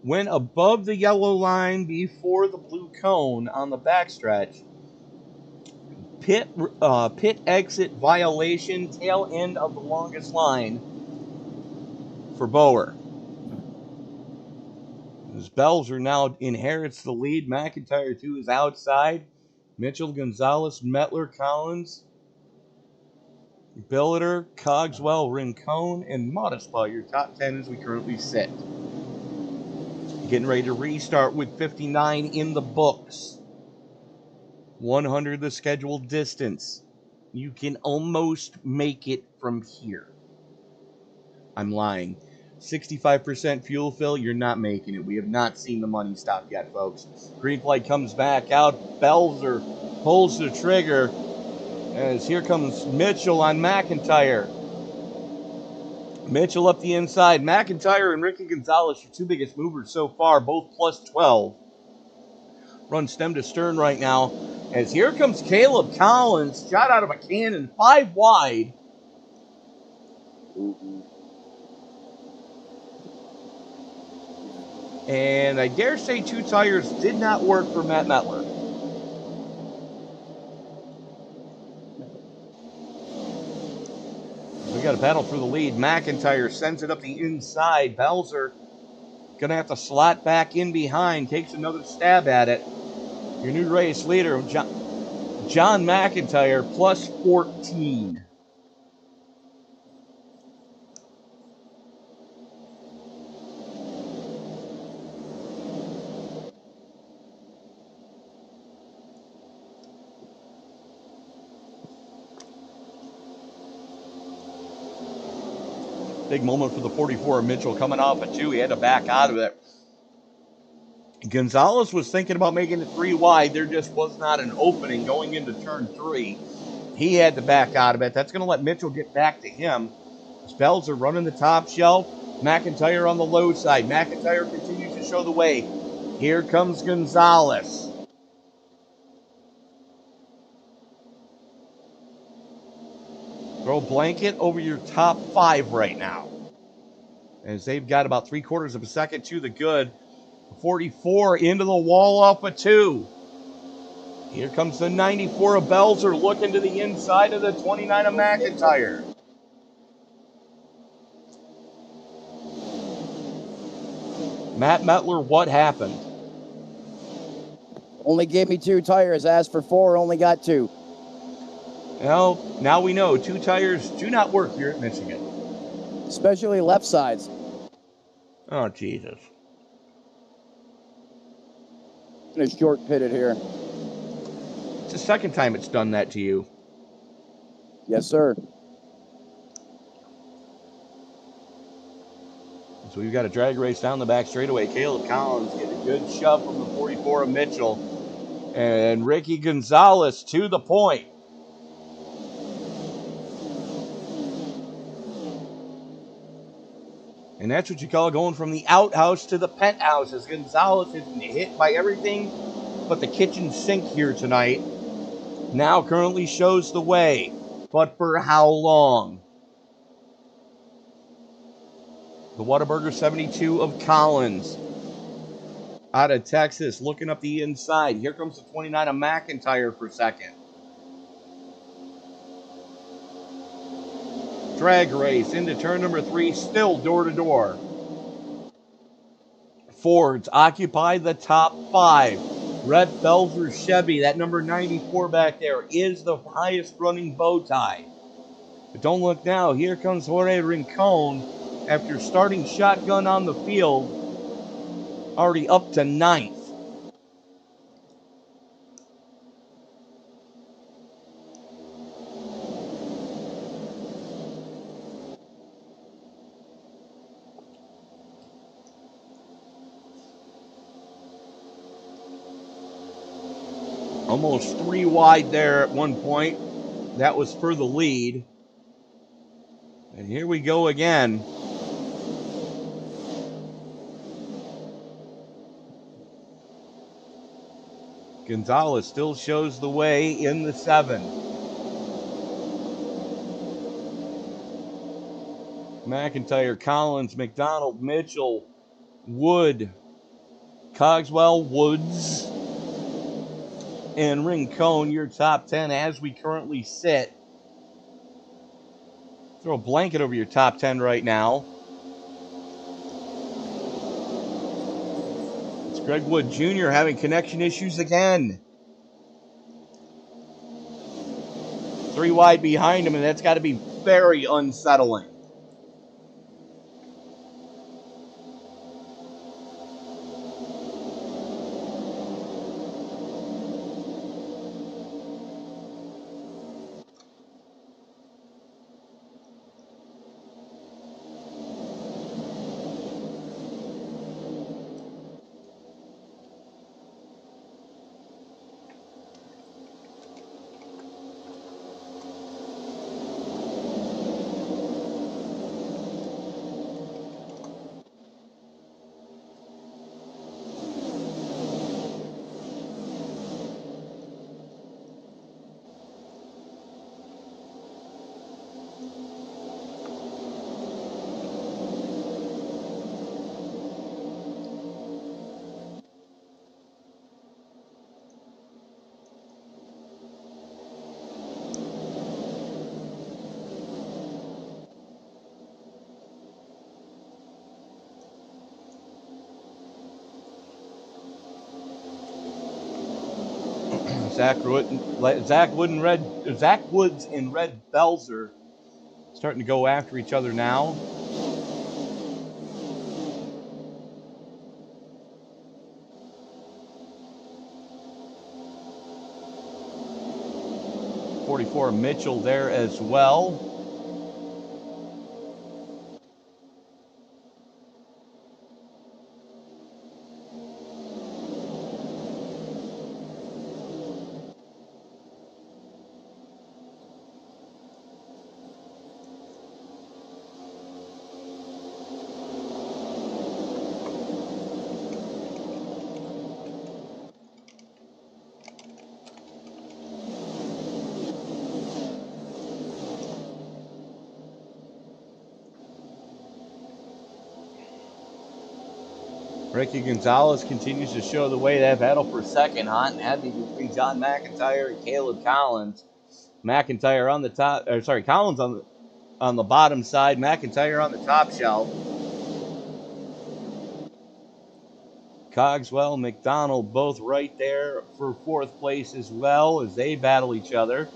went above the yellow line before the blue cone on the backstretch. Pit exit violation, tail end of the longest line for Bower. As Belzer now inherits the lead, McIntyre to his outside. Mitchell, Gonzalez, Metler, Collins, Billiter, Cogswell, Rincon, and Modespa, your top 10 as we currently sit. Getting ready to restart with 59 in the books. 100 the scheduled distance. You can almost make it from here. I'm lying. 65% fuel fill, you're not making it. We have not seen the money stop yet, folks. Green flag comes back out. Belzer pulls the trigger. As here comes Mitchell on McIntyre. Mitchell up the inside. McIntyre and Ricky Gonzalez, your two biggest movers so far, both plus 12. Run stem to stern right now. As here comes Caleb Collins, shot out of a cannon, 5 wide. And I dare say 2 tires did not work for Matt Metler. We got a battle for the lead. McIntyre sends it up the inside. Belzer going to have to slot back in behind. Takes another stab at it. Your new race leader, John McIntyre, plus 14. Big moment for the 44 of Mitchell coming off a 2. He had to back out of it. Gonzalez was thinking about making it 3 wide. There just was not an opening going into turn 3. He had to back out of it. That's going to let Mitchell get back to him. Spells are running the top shelf. McIntyre on the low side. McIntyre continues to show the way. Here comes Gonzalez. Throw a blanket over your top 5 right now. As they've got about 3/4 of a second to the good. 44 into the wall off a 2. Here comes the 94 of Belzer looking to the inside of the 29 of McIntyre. Matt Metler, what happened? Only gave me 2 tires. Asked for 4, only got 2. Well, now we know 2 tires do not work here at Michigan. Especially left sides. Oh, Jesus. And a short pitted here. It's the second time it's done that to you. Yes, sir. So we've got a drag race down the back straightaway. Caleb Collins getting a good shove from the 44 of Mitchell. And Ricky Gonzalez to the point. And that's what you call going from the outhouse to the penthouse, as Gonzalez has been hit by everything but the kitchen sink here tonight. Now currently shows the way. But for how long? The Whataburger 72 of Collins. Out of Texas, looking up the inside. Here comes the 29 of McIntyre for second. Drag race into turn number 3, still door to door. Fords occupy the top 5. Red Belzer Chevy, that number 94 back there, is the highest running bow tie. But don't look now, here comes Jorge Rincon after starting shotgun on the field, already up to 9th. Almost 3 wide there at one point. That was for the lead. And here we go again. Gonzalez still shows the way in the 7. McIntyre, Collins, McDonald, Mitchell, Wood, Cogswell, Woods, and Rincon, your top 10 as we currently sit. Throw a blanket over your top 10 right now. It's Greg Wood Jr. having connection issues again. 3 wide behind him, and that's got to be very unsettling. Zach Woods and Red Belzer starting to go after each other now. .44 Mitchell there as well. Ricky Gonzalez continues to show the way. That battle for second, hot and heavy between John McIntyre and Caleb Collins. McIntyre on the top, or sorry, Collins on the bottom side, McIntyre on the top shelf. Cogswell, McDonald both right there for fourth place as well as they battle each other.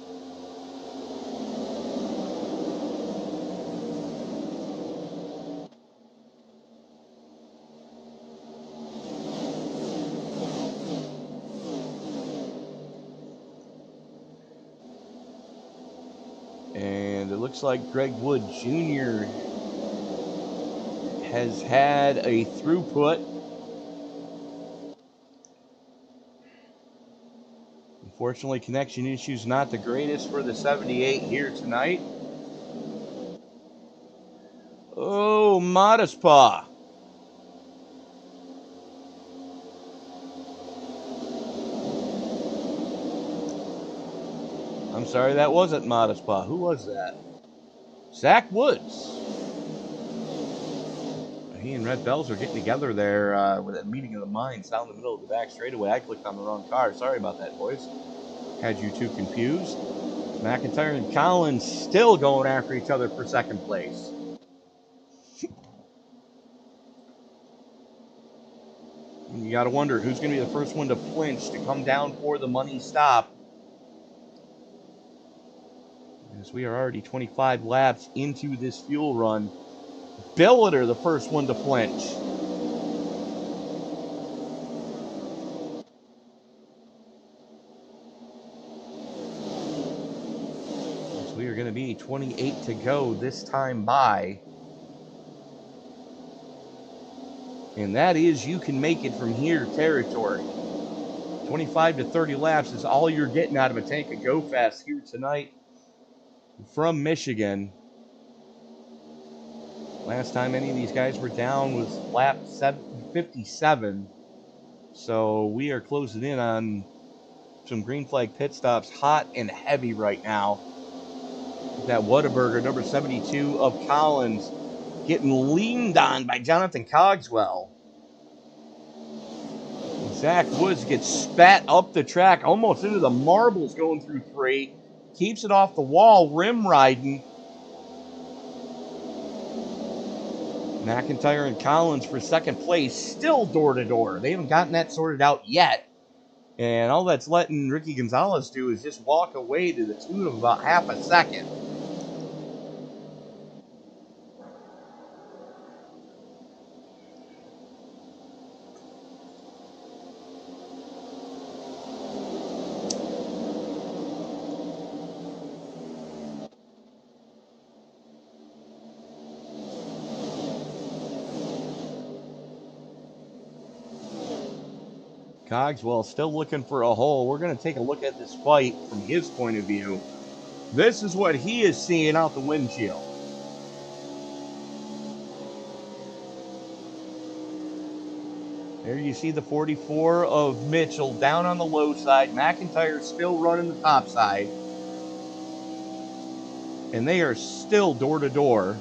And it looks like Greg Wood Jr. has had a throughput. Unfortunately, connection issues not the greatest for the 78 here tonight. Oh, Modest Paw. I'm sorry, that wasn't Modest Paw. Who was that? Zach Woods. He and Red Bells are getting together there with a meeting of the minds down the middle of the back straightaway. I clicked on the wrong car. Sorry about that, boys. Had you two confused. McIntyre and Collins still going after each other for second place. You got to wonder who's going to be the first one to flinch to come down for the money stop. As we are already 25 laps into this fuel run. Billiter, the first one to flinch. So we are going to be 28 to go this time by. And that is you can make it from here territory. 25 to 30 laps is all you're getting out of a tank of Go Fast here tonight from Michigan. Last time any of these guys were down was lap 57. So we are closing in on some green flag pit stops, hot and heavy right now. That Whataburger, number 72 of Collins, getting leaned on by Jonathan Cogswell. Zach Woods gets spat up the track, almost into the marbles going through 3. Keeps it off the wall, rim riding. McIntyre and Collins for second place, still door-to-door. They haven't gotten that sorted out yet. And all that's letting Ricky Gonzalez do is just walk away to the tune of about half a second. Cogswell still looking for a hole. We're going to take a look at this fight from his point of view. This is what he is seeing out the windshield. There you see the 44 of Mitchell down on the low side. McIntyre still running the top side. And they are still door to door.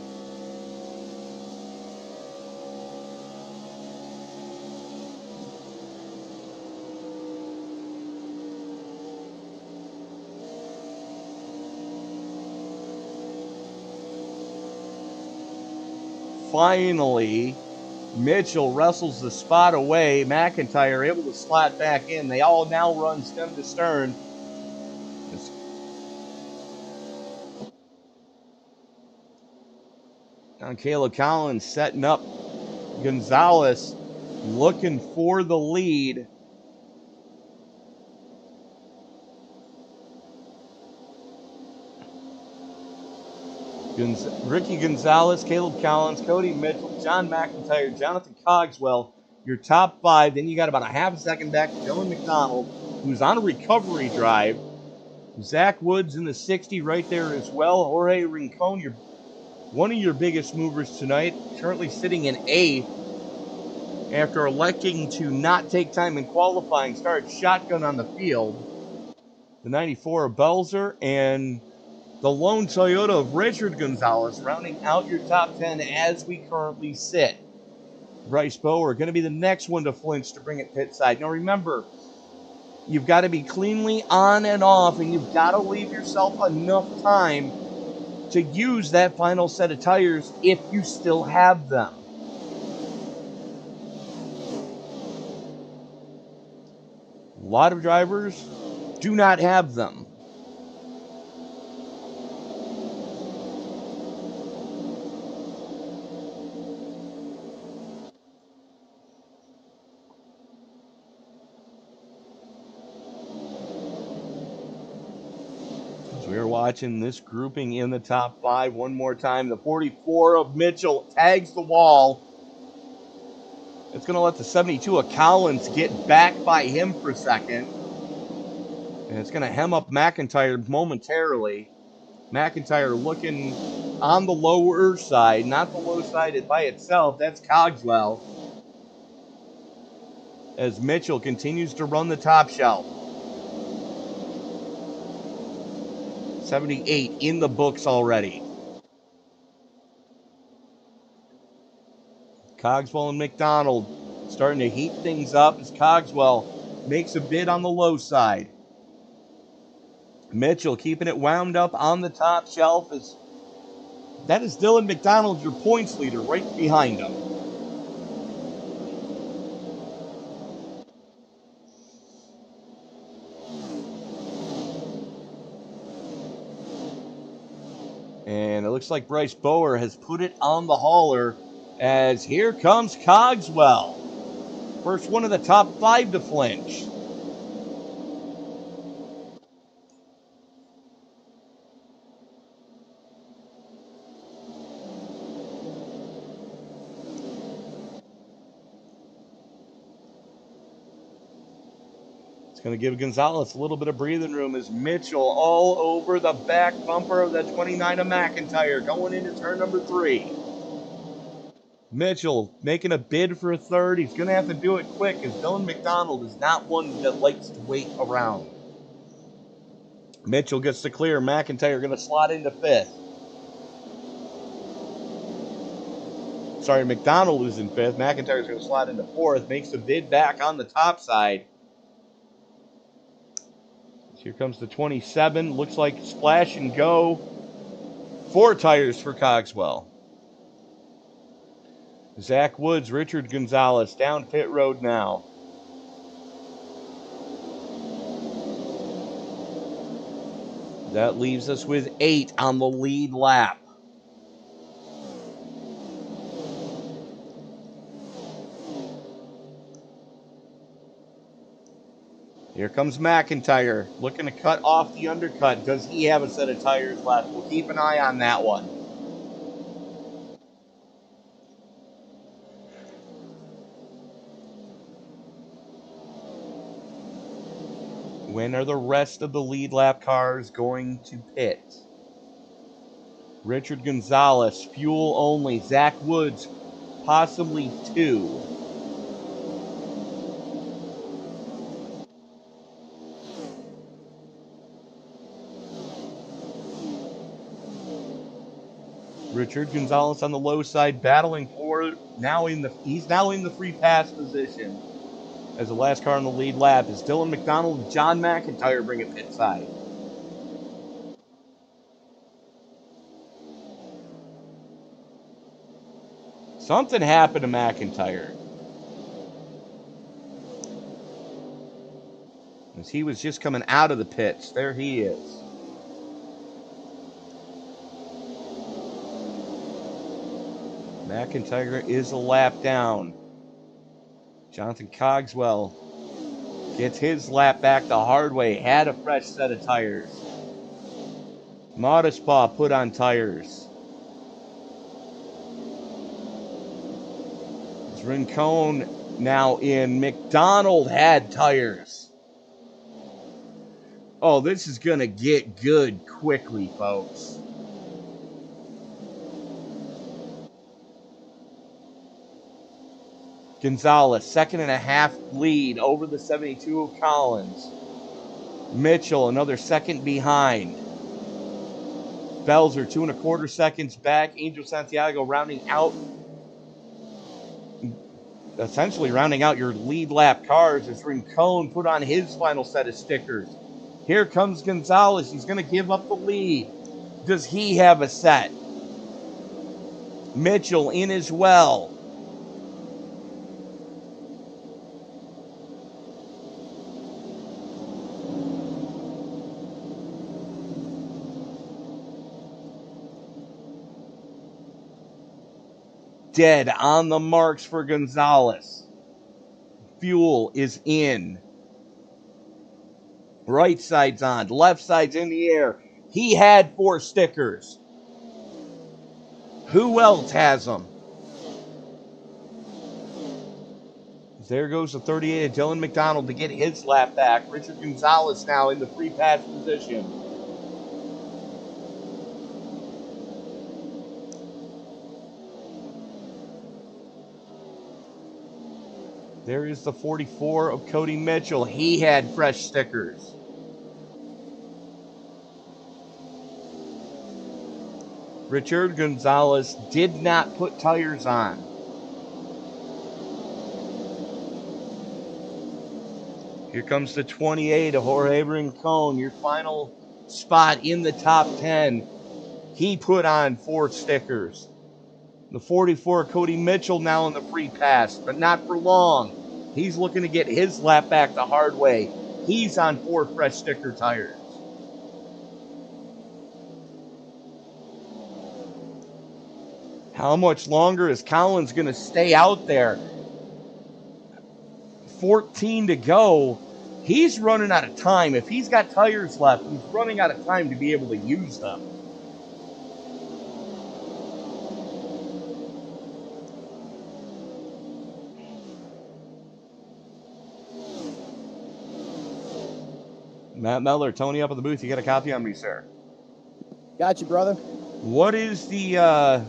Finally, Mitchell wrestles the spot away. McIntyre able to slot back in. They all now run stem to stern. Now Caleb Collins setting up Gonzalez, looking for the lead. Ricky Gonzalez, Caleb Collins, Cody Mitchell, John McIntyre, Jonathan Cogswell, your top 5. Then you got about a half a second back to Dylan McDonald, who's on a recovery drive. Zach Woods in the 60 right there as well. Jorge Rincon, one of your biggest movers tonight, currently sitting in 8th after electing to not take time in qualifying, started shotgun on the field. The 94 of Belzer and the lone Toyota of Richard Gonzalez rounding out your top 10 as we currently sit. Bryce Bower going to be the next one to flinch to bring it pit side. Now remember, you've got to be cleanly on and off, and you've got to leave yourself enough time to use that final set of tires if you still have them. A lot of drivers do not have them. We're watching this grouping in the top 5 one more time. The 44 of Mitchell tags the wall. It's going to let the 72 of Collins get back by him for a second. And it's going to hem up McIntyre momentarily. McIntyre looking on the lower side, not the low side by itself. That's Cogswell. As Mitchell continues to run the top shelf. 78 in the books already. Cogswell and McDonald starting to heat things up as Cogswell makes a bid on the low side. Mitchell keeping it wound up on the top shelf. That is Dylan McDonald, your points leader, right behind him. And it looks like Bryce Bower has put it on the hauler as here comes Cogswell. First one of the top 5 to flinch. Going to give Gonzalez a little bit of breathing room as Mitchell all over the back bumper of that 29 of McIntyre going into turn number 3. Mitchell making a bid for a third. He's going to have to do it quick as Dylan McDonald is not one that likes to wait around. Mitchell gets to clear. McIntyre going to slot into 5th. Sorry, McDonald is in 5th. McIntyre's going to slide into 4th. Makes the bid back on the top side. Here comes the 27. Looks like splash and go. 4 tires for Cogswell. Zach Woods, Richard Gonzalez down pit road now. That leaves us with 8 on the lead lap. Here comes McIntyre, looking to cut off the undercut. Does he have a set of tires left? We'll keep an eye on that one. When are the rest of the lead lap cars going to pit? Richard Gonzalez, fuel only. Zach Woods, possibly 2. Richard Gonzalez on the low side, battling for he's now in the free pass position. As the last car on the lead lap is Dylan McDonald and John McIntyre bring it pit side. Something happened to McIntyre. As he was just coming out of the pits. There he is. McIntyre is a lap down. Jonathan Cogswell gets his lap back the hard way. Had a fresh set of tires. Modespaw put on tires. Rincon now in. McDonald had tires. Oh, this is going to get good quickly, folks. Gonzalez, 2.5 lead over the 72 of Collins. Mitchell, another second behind. Belzer, 2.25 seconds back. Angel Santiago rounding out, essentially rounding out your lead lap cars as Rincon put on his final set of stickers. Here comes Gonzalez. He's going to give up the lead. Does he have a set? Mitchell in as well. Dead on the marks for Gonzalez. Fuel is in. Right side's on. Left side's in the air. He had 4 stickers. Who else has them? There goes the 38 of Dylan McDonald to get his lap back. Richard Gonzalez now in the free pass position. There is the 44 of Cody Mitchell. He had fresh stickers. Richard Gonzalez did not put tires on. Here comes the 28 of Jorge Rincon, your final spot in the top 10. He put on 4 stickers. The 44, Cody Mitchell, now in the free pass, but not for long. He's looking to get his lap back the hard way. He's on 4 fresh sticker tires. How much longer is Collins going to stay out there? 14 to go. He's running out of time. If he's got tires left, he's running out of time to be able to use them. Matt Meller, Tony up at the booth. You got a copy on me, sir? Got you, brother. What is the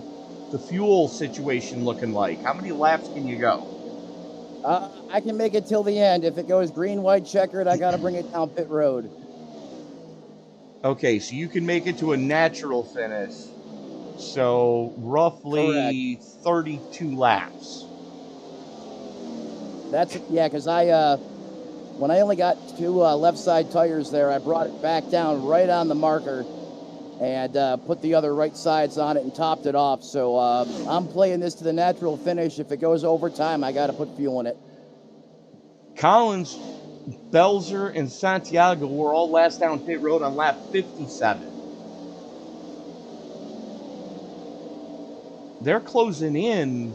fuel situation looking like? How many laps can you go? I can make it till the end. If it goes green, white, checkered, I got to bring it down pit road. Okay, so you can make it to a natural finish. So roughly 32 laps. That's yeah, because when I only got two left side tires there, I brought it back down right on the marker and put the other right sides on it and topped it off. So I'm playing this to the natural finish. If it goes overtime, I got to put fuel in it. Collins, Belzer, and Santiago were all last down pit road on lap 57. They're closing in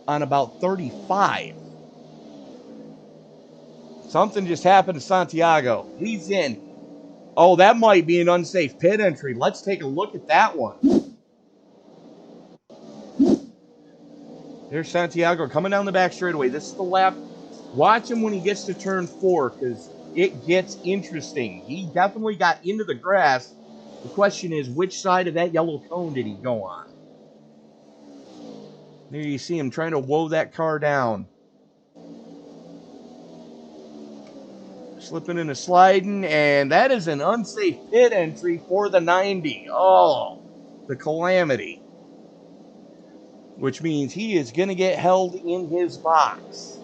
on about 35. Something just happened to Santiago. He's in. Oh, that might be an unsafe pit entry. Let's take a look at that one. There's Santiago coming down the back straightaway. This is the lap. Watch him when he gets to turn 4 because it gets interesting. He definitely got into the grass. The question is, which side of that yellow cone did he go on? There you see him trying to woe that car down. Slipping and sliding, and that is an unsafe pit entry for the 90. Oh, the calamity. Which means he is going to get held in his box.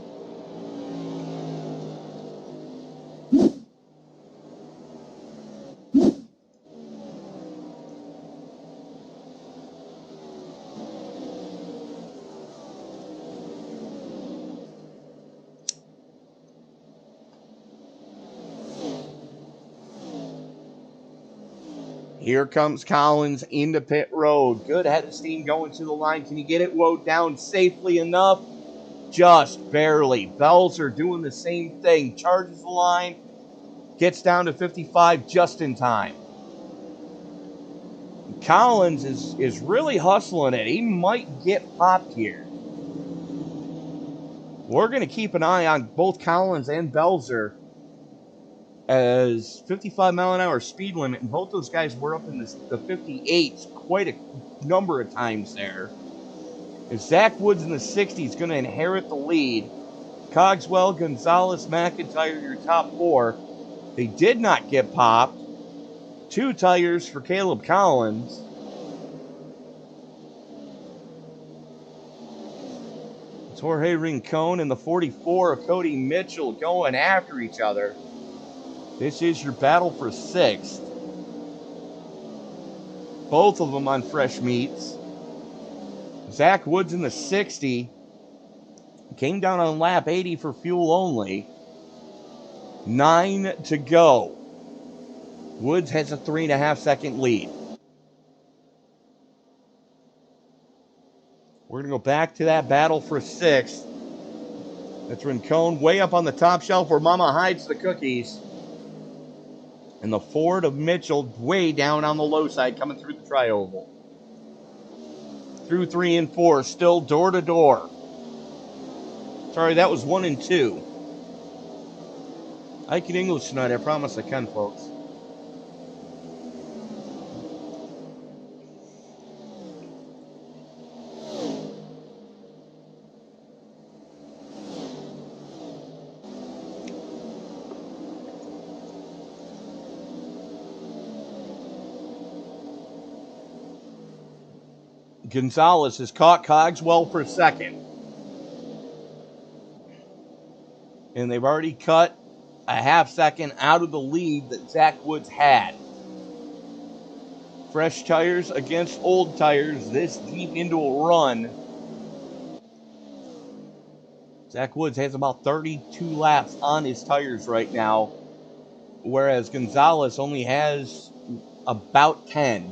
Here comes Collins into pit road. Good head of steam going to the line. Can you get it woed down safely enough? Just barely. Belzer doing the same thing. Charges the line. Gets down to 55 just in time. Collins is really hustling it. He might get popped here. We're going to keep an eye on both Collins and Belzer, as 55 mile an hour speed limit, and both those guys were up in the 58s quite a number of times there. If Zach Woods in the 60s going to inherit the lead, Cogswell, Gonzalez, McIntyre, your top 4. They did not get popped. 2 tires for Caleb Collins. It's Jorge Rincon and the 44 of Cody Mitchell going after each other. This is your battle for 6th. Both of them on fresh meats. Zach Woods in the 60 came down on lap 80 for fuel only. 9 to go. Woods has a 3.5 second lead. We're going to go back to that battle for 6th. That's Rincon way up on the top shelf where Mama hides the cookies. And the Ford of Mitchell way down on the low side coming through the tri-oval. Through 3 and 4, still door to door. Sorry, that was 1 and 2. I can English tonight, I promise I can, folks. Gonzalez has caught Cogswell for 2nd. And they've already cut a 1/2 second out of the lead that Zach Woods had. Fresh tires against old tires this deep into a run. Zach Woods has about 32 laps on his tires right now, whereas Gonzalez only has about 10.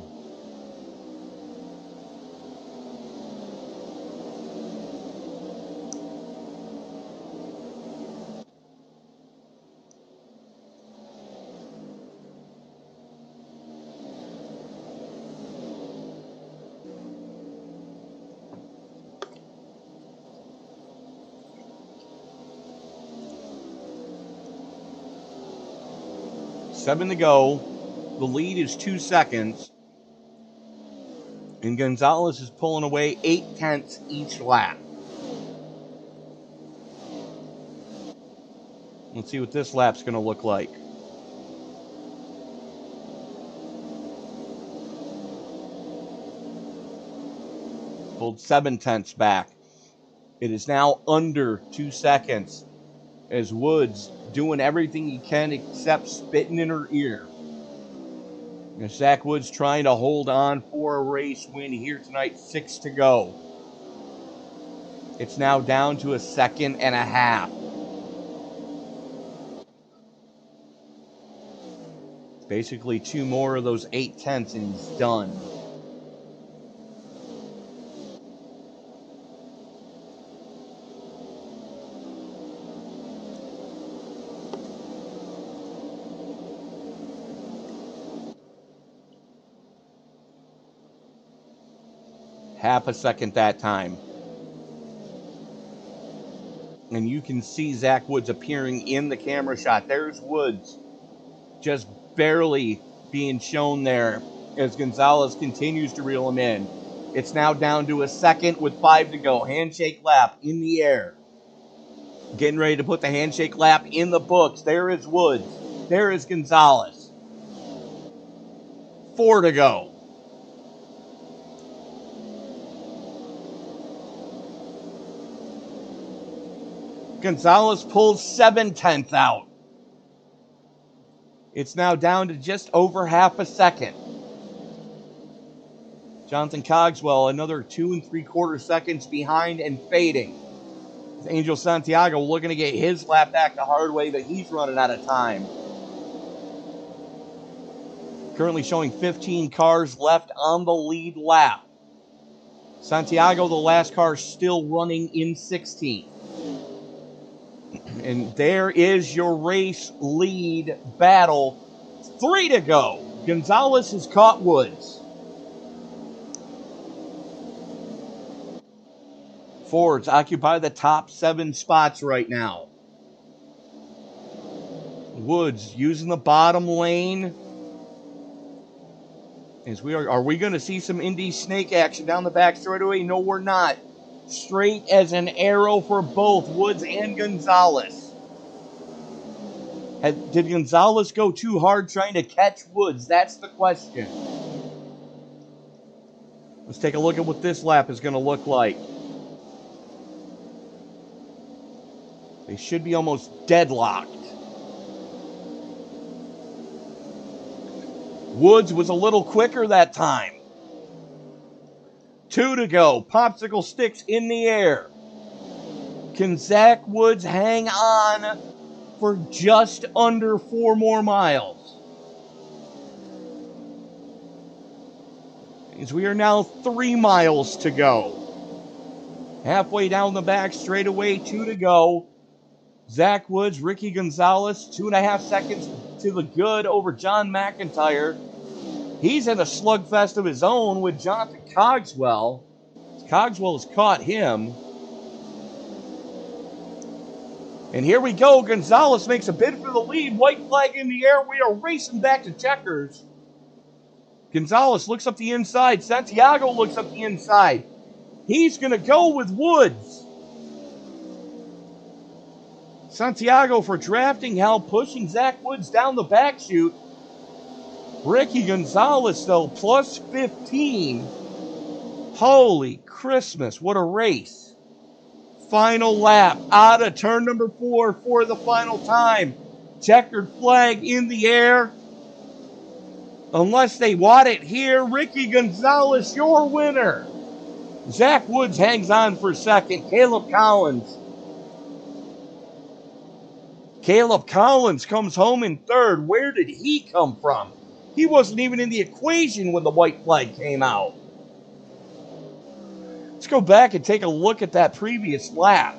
Seven to go. The lead is 2 seconds. And Gonzalez is pulling away 0.8 each lap. Let's see what this lap's going to look like. pulled 7/10 back. It is now under 2 seconds as Woods doing everything he can except spitting in her ear. And Zach Woods trying to hold on for a race win here tonight, 6 to go. It's now down to a 1.5 seconds. Basically 2 more of those 8/10 and he's done. Half a second that time. And you can see Zach Woods appearing in the camera shot. There's Woods just barely being shown there as Gonzalez continues to reel him in. It's now down to a second with 5 to go. Handshake lap in the air. Getting ready to put the handshake lap in the books. There is Woods. There is Gonzalez. 4 to go. Gonzalez pulls 7/10 out. It's now down to just over half a second. Jonathan Cogswell, another 2 3/4 seconds behind and fading. Angel Santiago looking to get his lap back the hard way, but he's running out of time. Currently showing 15 cars left on the lead lap. Santiago, the last car, still running in 16th. And there is your race lead battle. 3 to go. Gonzalez has caught Woods. Fords occupy the top 7 spots right now. Woods using the bottom lane. As are we going to see some Indy snake action down the back straightaway? No, we're not. Straight as an arrow for both Woods and Gonzalez. Did Gonzalez go too hard trying to catch Woods? That's the question. Let's take a look at what this lap is going to look like. They should be almost deadlocked. Woods was a little quicker that time. 2 to go. Popsicle sticks in the air. Can Zach Woods hang on for just under 4 more miles? As we are now 3 miles to go. Halfway down the back straightaway, 2 to go. Zach Woods, Ricky Gonzalez, 2.5 seconds to the good over John McIntyre. He's in a slugfest of his own with Jonathan Cogswell. Cogswell has caught him. And here we go. Gonzalez makes a bid for the lead. White flag in the air. We are racing back to checkers. Gonzalez looks up the inside. Santiago looks up the inside. He's going to go with Woods. Santiago for drafting help, pushing Zach Woods down the back chute. Ricky Gonzalez, though, plus 15. Holy Christmas, what a race. Final lap, out of turn number 4 for the final time. Checkered flag in the air. Unless they want it here, Ricky Gonzalez, your winner. Zach Woods hangs on for second. Caleb Collins comes home in third. Where did he come from? He wasn't even in the equation when the white flag came out. Let's go back and take a look at that previous lap.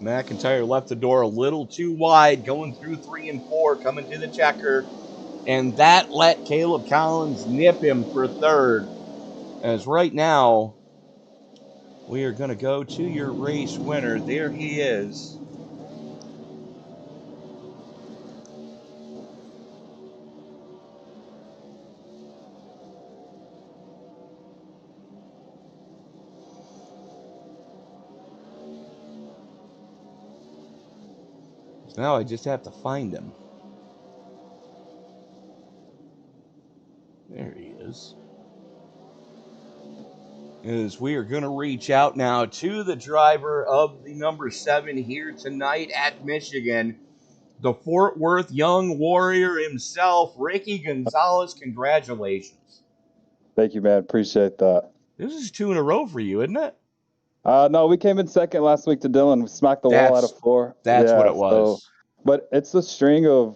McIntyre left the door a little too wide, going through 3 and 4, coming to the checker. And that let Caleb Collins nip him for third. As right now, we are going to go to your race winner. There he is. Now I just have to find him. There he is. As we are going to reach out now to the driver of the number 7 here tonight at Michigan, the Fort Worth Young Warrior himself, Ricky Gonzalez. Congratulations. Thank you, man. Appreciate that. This is 2 in a row for you, isn't it? No, we came in second last week to Dylan. We smacked the wall out of 4. That's what it was. But it's a string of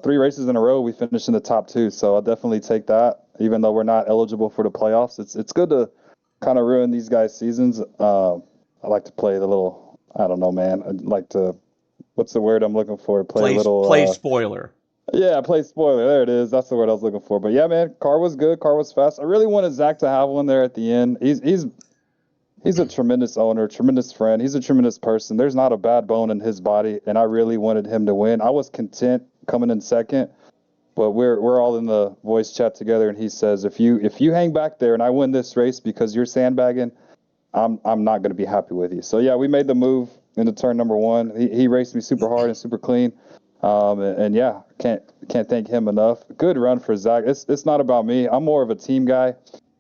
3 races in a row. We finished in the top 2, so I'll definitely take that. Even though we're not eligible for the playoffs, it's good to kind of ruin these guys' seasons. I like to play the little, I don't know, man. I'd like to, what's the word I'm looking for? Play spoiler. Yeah, play spoiler. There it is. That's the word I was looking for. But yeah, man, car was good. Car was fast. I really wanted Zach to have one there at the end. He's a tremendous owner, tremendous friend. He's a tremendous person. There's not a bad bone in his body, and I really wanted him to win. I was content coming in second, but we're all in the voice chat together, and he says, if you hang back there and I win this race because you're sandbagging, I'm not going to be happy with you. So yeah, we made the move into turn number 1. He raced me super hard and super clean. And yeah, can't thank him enough. Good run for Zach. It's not about me. I'm more of a team guy.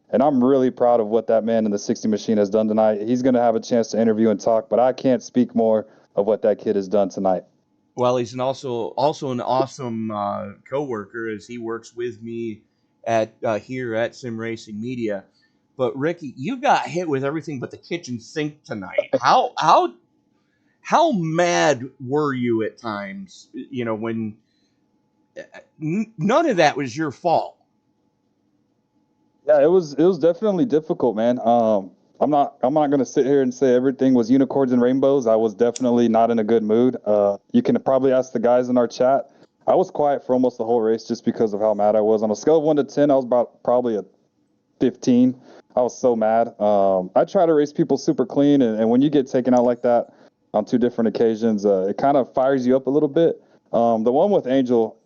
And I'm really proud of what that man in the 60 machine has done tonight. He's going to have a chance to interview and talk, but I can't speak more of what that kid has done tonight. Well, he's also an awesome co-worker, as he works with me at here at Sim Racing Media. But Ricky, you got hit with everything but the kitchen sink tonight. How mad were you at times? You know, when none of that was your fault. Yeah, it was definitely difficult, man. I'm not going to sit here and say everything was unicorns and rainbows. I was definitely not in a good mood. You can probably ask the guys in our chat. I was quiet for almost the whole race just because of how mad I was. On a scale of 1 to 10, I was about probably a 15. I was so mad. I try to race people super clean, and when you get taken out like that on 2 different occasions, it kind of fires you up a little bit. The one with Angel,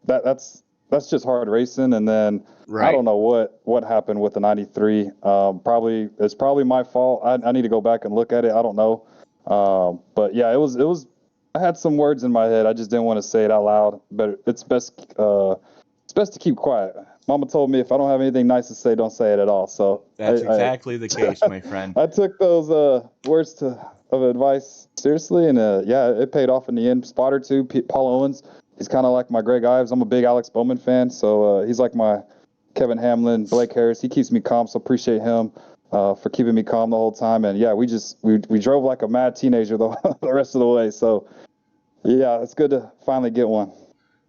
that's just hard racing, and then right. I don't know what happened with the 93. It's probably my fault. I need to go back and look at it. I don't know. But yeah, it was. I had some words in my head. I just didn't want to say it out loud. But it's best to keep quiet. Mama told me if I don't have anything nice to say, don't say it at all. So that's exactly the case, my friend. I took those words of advice seriously, and yeah, it paid off in the end. Spotter too, Paul Owens. He's kind of like my Greg Ives. I'm a big Alex Bowman fan, so he's like my Kevin Hamlin, Blake Harris. He keeps me calm, so appreciate him for keeping me calm the whole time. And yeah, we drove like a mad teenager the rest of the way. So yeah, it's good to finally get one.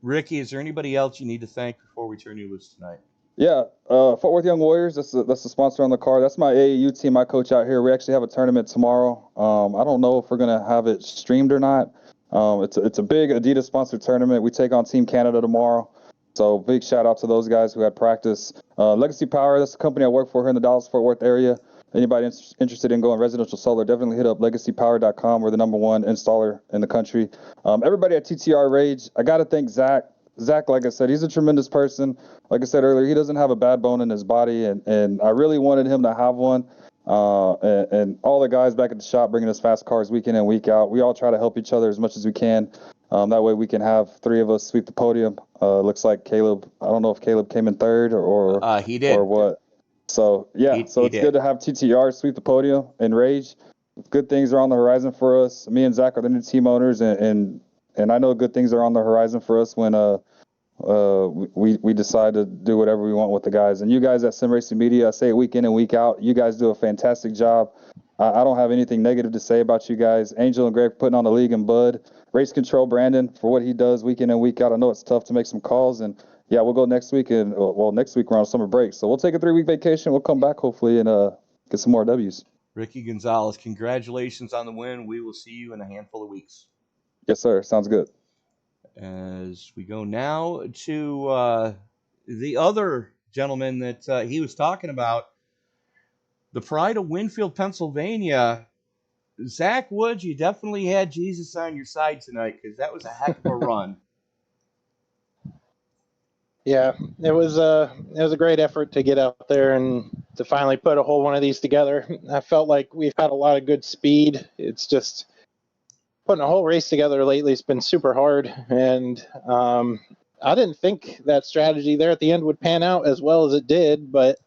Ricky, is there anybody else you need to thank before we turn you loose tonight? Yeah, Fort Worth Young Warriors. That's the sponsor on the car. That's my AAU team I coach out here. We actually have a tournament tomorrow. I don't know if we're gonna have it streamed or not. It's a big Adidas sponsored tournament. We take on Team Canada tomorrow. So big shout out to those guys who had practice. Legacy Power, that's the company I work for here in the Dallas-Fort Worth area. Anybody interested in going residential solar, definitely hit up legacypower.com. We're the #1 installer in the country. Everybody at TTR Rage, I got to thank Zach. Zach, like I said, he's a tremendous person. Like I said earlier, he doesn't have a bad bone in his body, and I really wanted him to have one. And all the guys back at the shop bringing us fast cars week in and week out. We all try to help each other as much as we can. That way we can have 3 of us sweep the podium. Looks like Caleb, I don't know if Caleb came in 3rd or he did. Or what. So, yeah, it's good to have TTR sweep the podium and Rage. Good things are on the horizon for us. Me and Zach are the new team owners, and I know good things are on the horizon for us when we decide to do whatever we want with the guys. And you guys at Sim Racing Media, I say it week in and week out, you guys do a fantastic job. I don't have anything negative to say about you guys. Angel and Greg putting on the league, and Bud, Race Control, Brandon, for what he does week in and week out. I know it's tough to make some calls, and yeah, we'll go next week. And next week we're on summer break, so we'll take a 3-week vacation. We'll come back hopefully and get some more W's. Ricky Gonzalez, congratulations on the win. We will see you in a handful of weeks. Yes, sir. Sounds good. as we go now to the other gentleman that he was talking about, the pride of Winfield, Pennsylvania. Zach Woods, you definitely had Jesus on your side tonight because that was a heck of a run. Yeah, it was a great effort to get out there and to finally put a whole one of these together. I felt like we've had a lot of good speed. It's just putting a whole race together lately has been super hard, and I didn't think that strategy there at the end would pan out as well as it did. But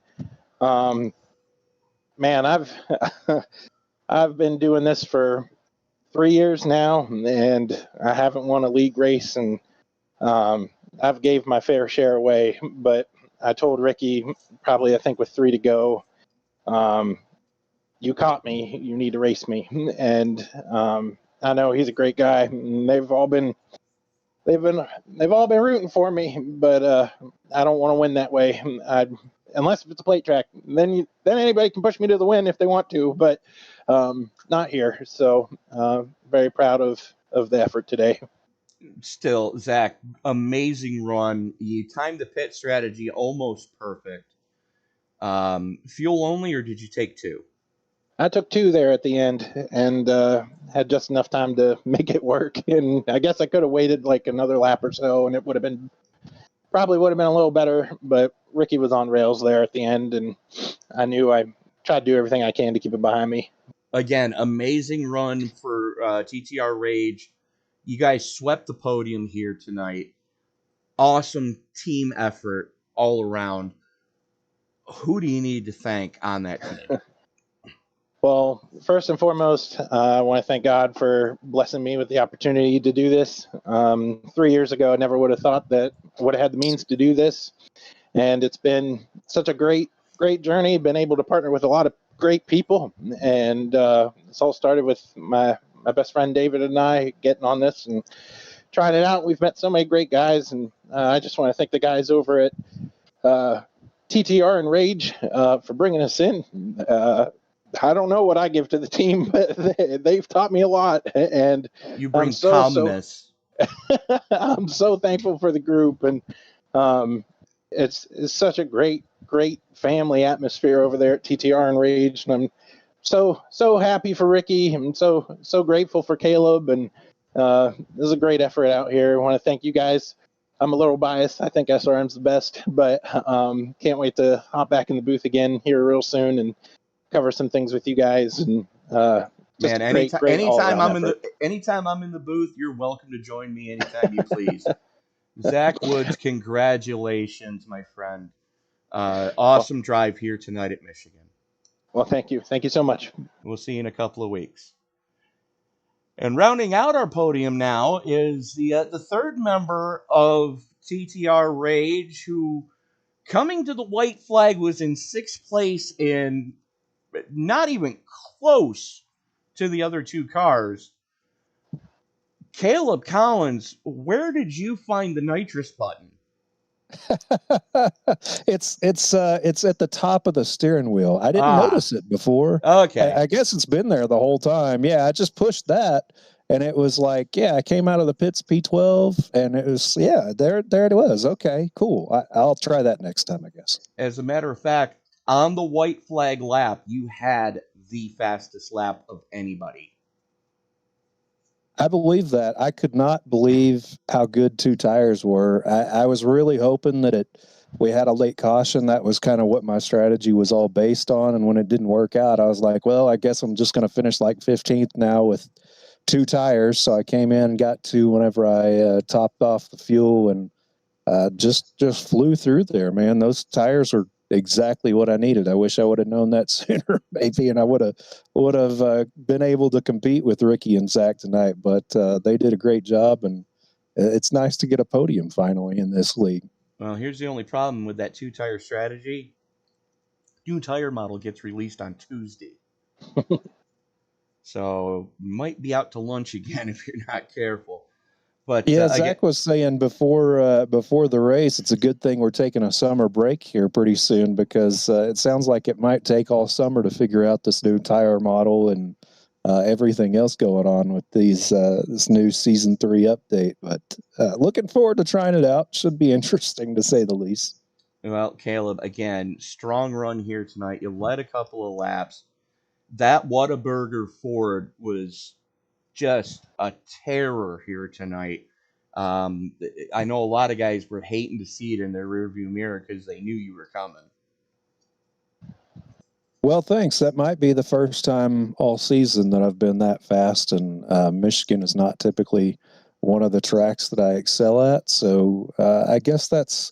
man, I've I've been doing this for 3 years now, and I haven't won a league race, and I've gave my fair share away. But I told Ricky probably I think with 3 to go, you caught me. You need to race me, and I know he's a great guy. And they've all been rooting for me, but I don't want to win that way. Unless if it's a plate track, then anybody can push me to the win if they want to, but not here. So very proud of the effort today. Still, Zach, amazing run. You timed the pit strategy almost perfect. Fuel only, or did you take 2? I took 2 there at the end and had just enough time to make it work. And I guess I could have waited like another lap or so, and it would have been a little better. But Ricky was on rails there at the end, and I knew I tried to do everything I can to keep it behind me. Again, amazing run for TTR Rage. You guys swept the podium here tonight. Awesome team effort all around. Who do you need to thank on that team? Well, first and foremost, I want to thank God for blessing me with the opportunity to do this. 3 years ago, I never would have thought that I would have had the means to do this. And it's been such a great journey. Been able to partner with a lot of great people. And this all started with my best friend David and I getting on this and trying it out. We've met so many great guys. And I just want to thank the guys over at TTR and Rage for bringing us in. I don't know what I give to the team, but they've taught me a lot, and you bring calmness. I'm so thankful for the group, and it's such a great family atmosphere over there at TTR and Rage, and I'm so happy for Ricky. I'm so grateful for Caleb, and this is a great effort out here. I want to thank you guys. I'm a little biased. I think SRM's the best, but can't wait to hop back in the booth again here real soon and cover some things with you guys. And man, anytime I'm in the booth, you're welcome to join me anytime you please. Zach Woods, congratulations, my friend. Awesome drive here tonight at Michigan. Well, thank you so much. We'll see you in a couple of weeks. And rounding out our podium now is the third member of TTR Rage, who coming to the white flag was in 6th place and not even close to the other 2 cars. Caleb Collins, where did you find the nitrous button? It's at the top of the steering wheel. I didn't notice it before. Okay. I guess it's been there the whole time. Yeah, I just pushed that, and it was like, I came out of the pits P12, and it was, there it was. Okay, cool. I'll try that next time, I guess. As a matter of fact, on the white flag lap, you had the fastest lap of anybody. I believe that. I could not believe how good 2 tires were. I was really hoping that we had a late caution. That was kind of what my strategy was all based on. And when it didn't work out, I was like, well, I guess I'm just going to finish like 15th now with 2 tires. So I came in and got to whenever I topped off the fuel and just flew through there, man. Those tires were exactly what I needed. I wish I would have known that sooner, maybe, and I would have been able to compete with Ricky and Zach tonight. But they did a great job, and it's nice to get a podium finally in this league. Well, here's the only problem with that 2-tire strategy. New tire model gets released on Tuesday. So might be out to lunch again if you're not careful. But Zach was saying before the race, it's a good thing we're taking a summer break here pretty soon, because it sounds like it might take all summer to figure out this new tire model and everything else going on with this new season 3 update. But looking forward to trying it out. Should be interesting to say the least. Well, Caleb, again, strong run here tonight. You led a couple of laps. That Whataburger Ford was just a terror here tonight. I know a lot of guys were hating to see it in their rearview mirror because they knew you were coming. Well, thanks. That might be the first time all season that I've been that fast, and Michigan is not typically one of the tracks that I excel at. So I guess that's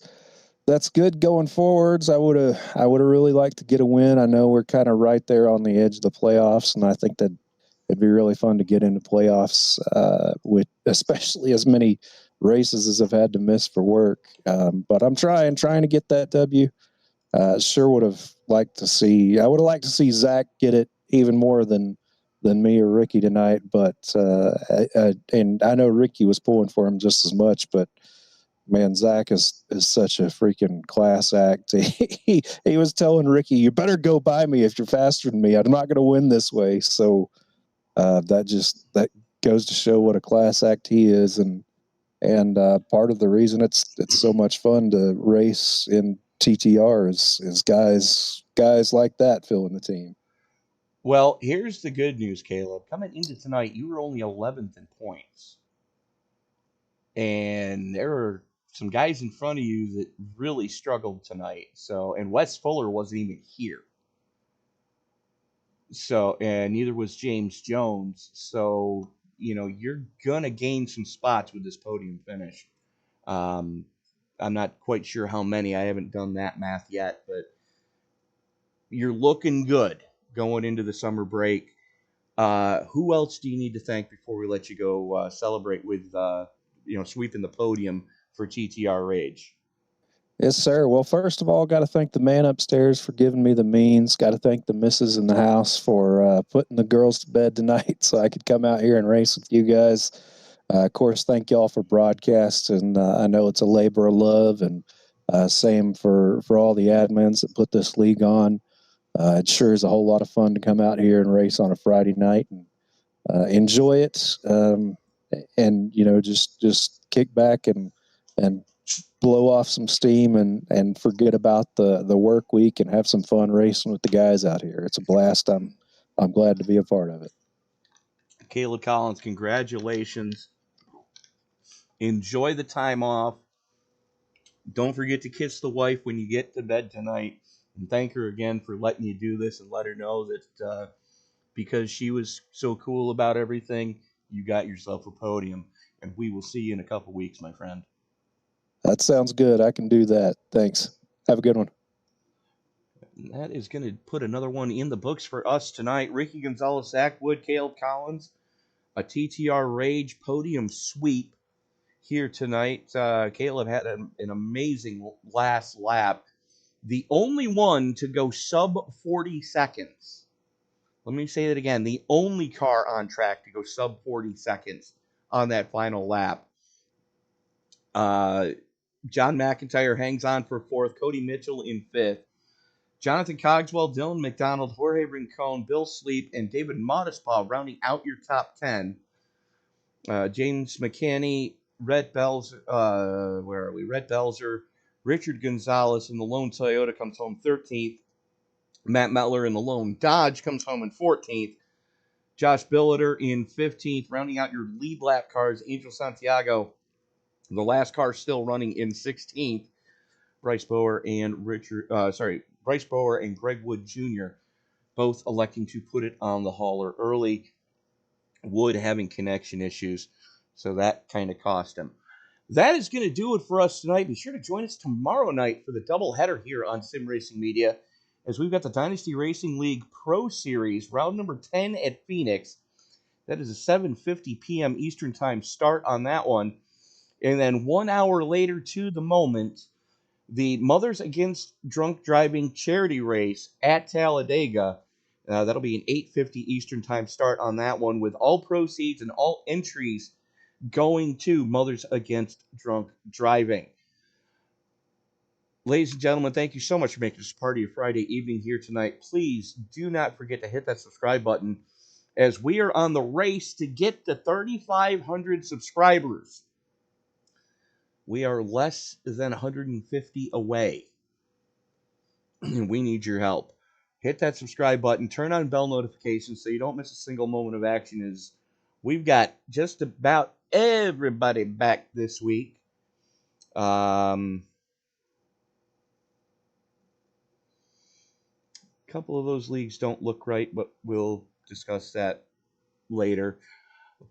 good going forwards. I would have really liked to get a win. I know we're kind of right there on the edge of the playoffs, and I think that it'd be really fun to get into playoffs with especially as many races as I've had to miss for work. But I'm trying to get that W. Sure would have liked to see. I would have liked to see Zach get it even more than me or Ricky tonight. But and I know Ricky was pulling for him just as much. But man, Zach is such a freaking class act. He was telling Ricky, "You better go by me if you're faster than me. I'm not going to win this way." So that goes to show what a class act he is, and part of the reason it's so much fun to race in TTR is guys like that filling the team. Well, here's the good news, Caleb. Coming into tonight, you were only 11th in points. And there were some guys in front of you that really struggled tonight. So, and Wes Fuller wasn't even here. So, and neither was James Jones. So, you're going to gain some spots with this podium finish. I'm not quite sure how many. I haven't done that math yet, but you're looking good going into the summer break. Who else do you need to thank before we let you go celebrate with, sweeping the podium for TTR Rage? Yes, sir. Well, first of all, got to thank the man upstairs for giving me the means. Got to thank the missus in the house for putting the girls to bed tonight so I could come out here and race with you guys. Of course, thank y'all for broadcast, and I know it's a labor of love, and same for all the admins that put this league on. It sure is a whole lot of fun to come out here and race on a Friday night and enjoy it, and just kick back and blow off some steam and forget about the work week and have some fun racing with the guys out here. It's a blast. I'm glad to be a part of it. Caleb Collins, congratulations. Enjoy the time off. Don't forget to kiss the wife when you get to bed tonight. And thank her again for letting you do this, and let her know that because she was so cool about everything, you got yourself a podium. And we will see you in a couple weeks, my friend. That sounds good. I can do that. Thanks. Have a good one. And that is going to put another one in the books for us tonight. Ricky Gonzalez, Zach Wood, Caleb Collins, a TTR Rage podium sweep here tonight. Caleb had an amazing last lap. The only one to go sub 40 seconds. Let me say that again. The only car on track to go sub 40 seconds on that final lap. John McIntyre hangs on for fourth. Cody Mitchell in fifth. Jonathan Cogswell, Dylan McDonald, Jorge Rincon, Bill Sleep, and David Modestpaw rounding out your top 10. James McCanney, Rhett Belzer, where are we? Rhett Belzer, Richard Gonzalez in the lone Toyota comes home 13th. Matt Mettler in the lone Dodge comes home in 14th. Josh Billiter in 15th, rounding out your lead lap cars. Angel Santiago, the last car still running, in 16th. Bryce Bower and Greg Wood Jr. both electing to put it on the hauler early. Wood having connection issues, so that kind of cost him. That is going to do it for us tonight. Be sure to join us tomorrow night for the doubleheader here on Sim Racing Media, as we've got the Dynasty Racing League Pro Series, round number 10 at Phoenix. That is a 7:50 p.m. Eastern Time start on that one. And then 1 hour later to the moment, the Mothers Against Drunk Driving charity race at Talladega. That'll be an 8:50 Eastern Time start on that one, with all proceeds and all entries going to Mothers Against Drunk Driving. Ladies and gentlemen, thank you so much for making this part of your Friday evening here tonight. Please do not forget to hit that subscribe button as we are on the race to get to 3,500 subscribers. We are less than 150 away. We need your help. Hit that subscribe button. Turn on bell notifications so you don't miss a single moment of action. As we've got just about everybody back this week. A couple of those leagues don't look right, but we'll discuss that later.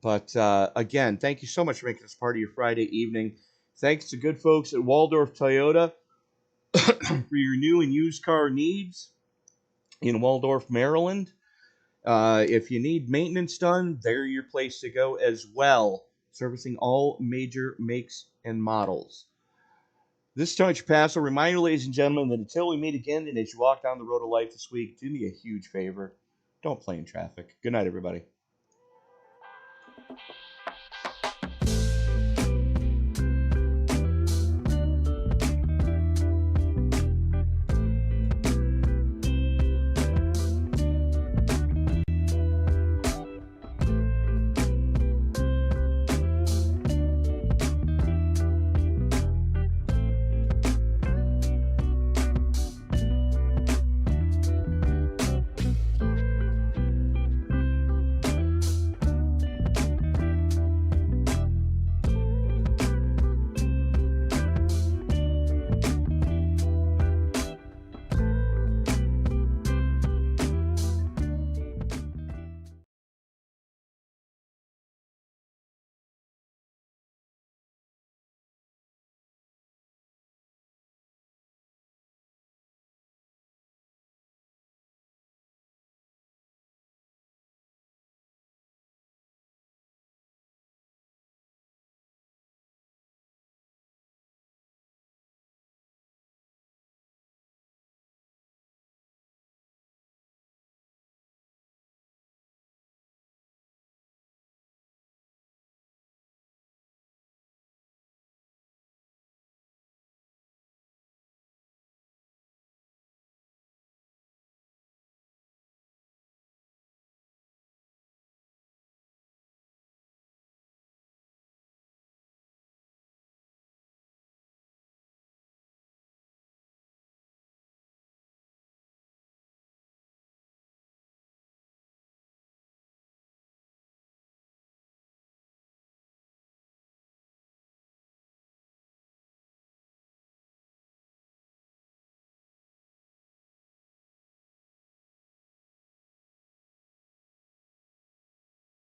But again, thank you so much for making this part of your Friday evening. Thanks to good folks at Waldorf Toyota for your new and used car needs in Waldorf, Maryland. If you need maintenance done, they're your place to go as well, servicing all major makes and models. This Tony Pass will remind you, ladies and gentlemen, that until we meet again, and as you walk down the road of life this week, do me a huge favor. Don't play in traffic. Good night, everybody.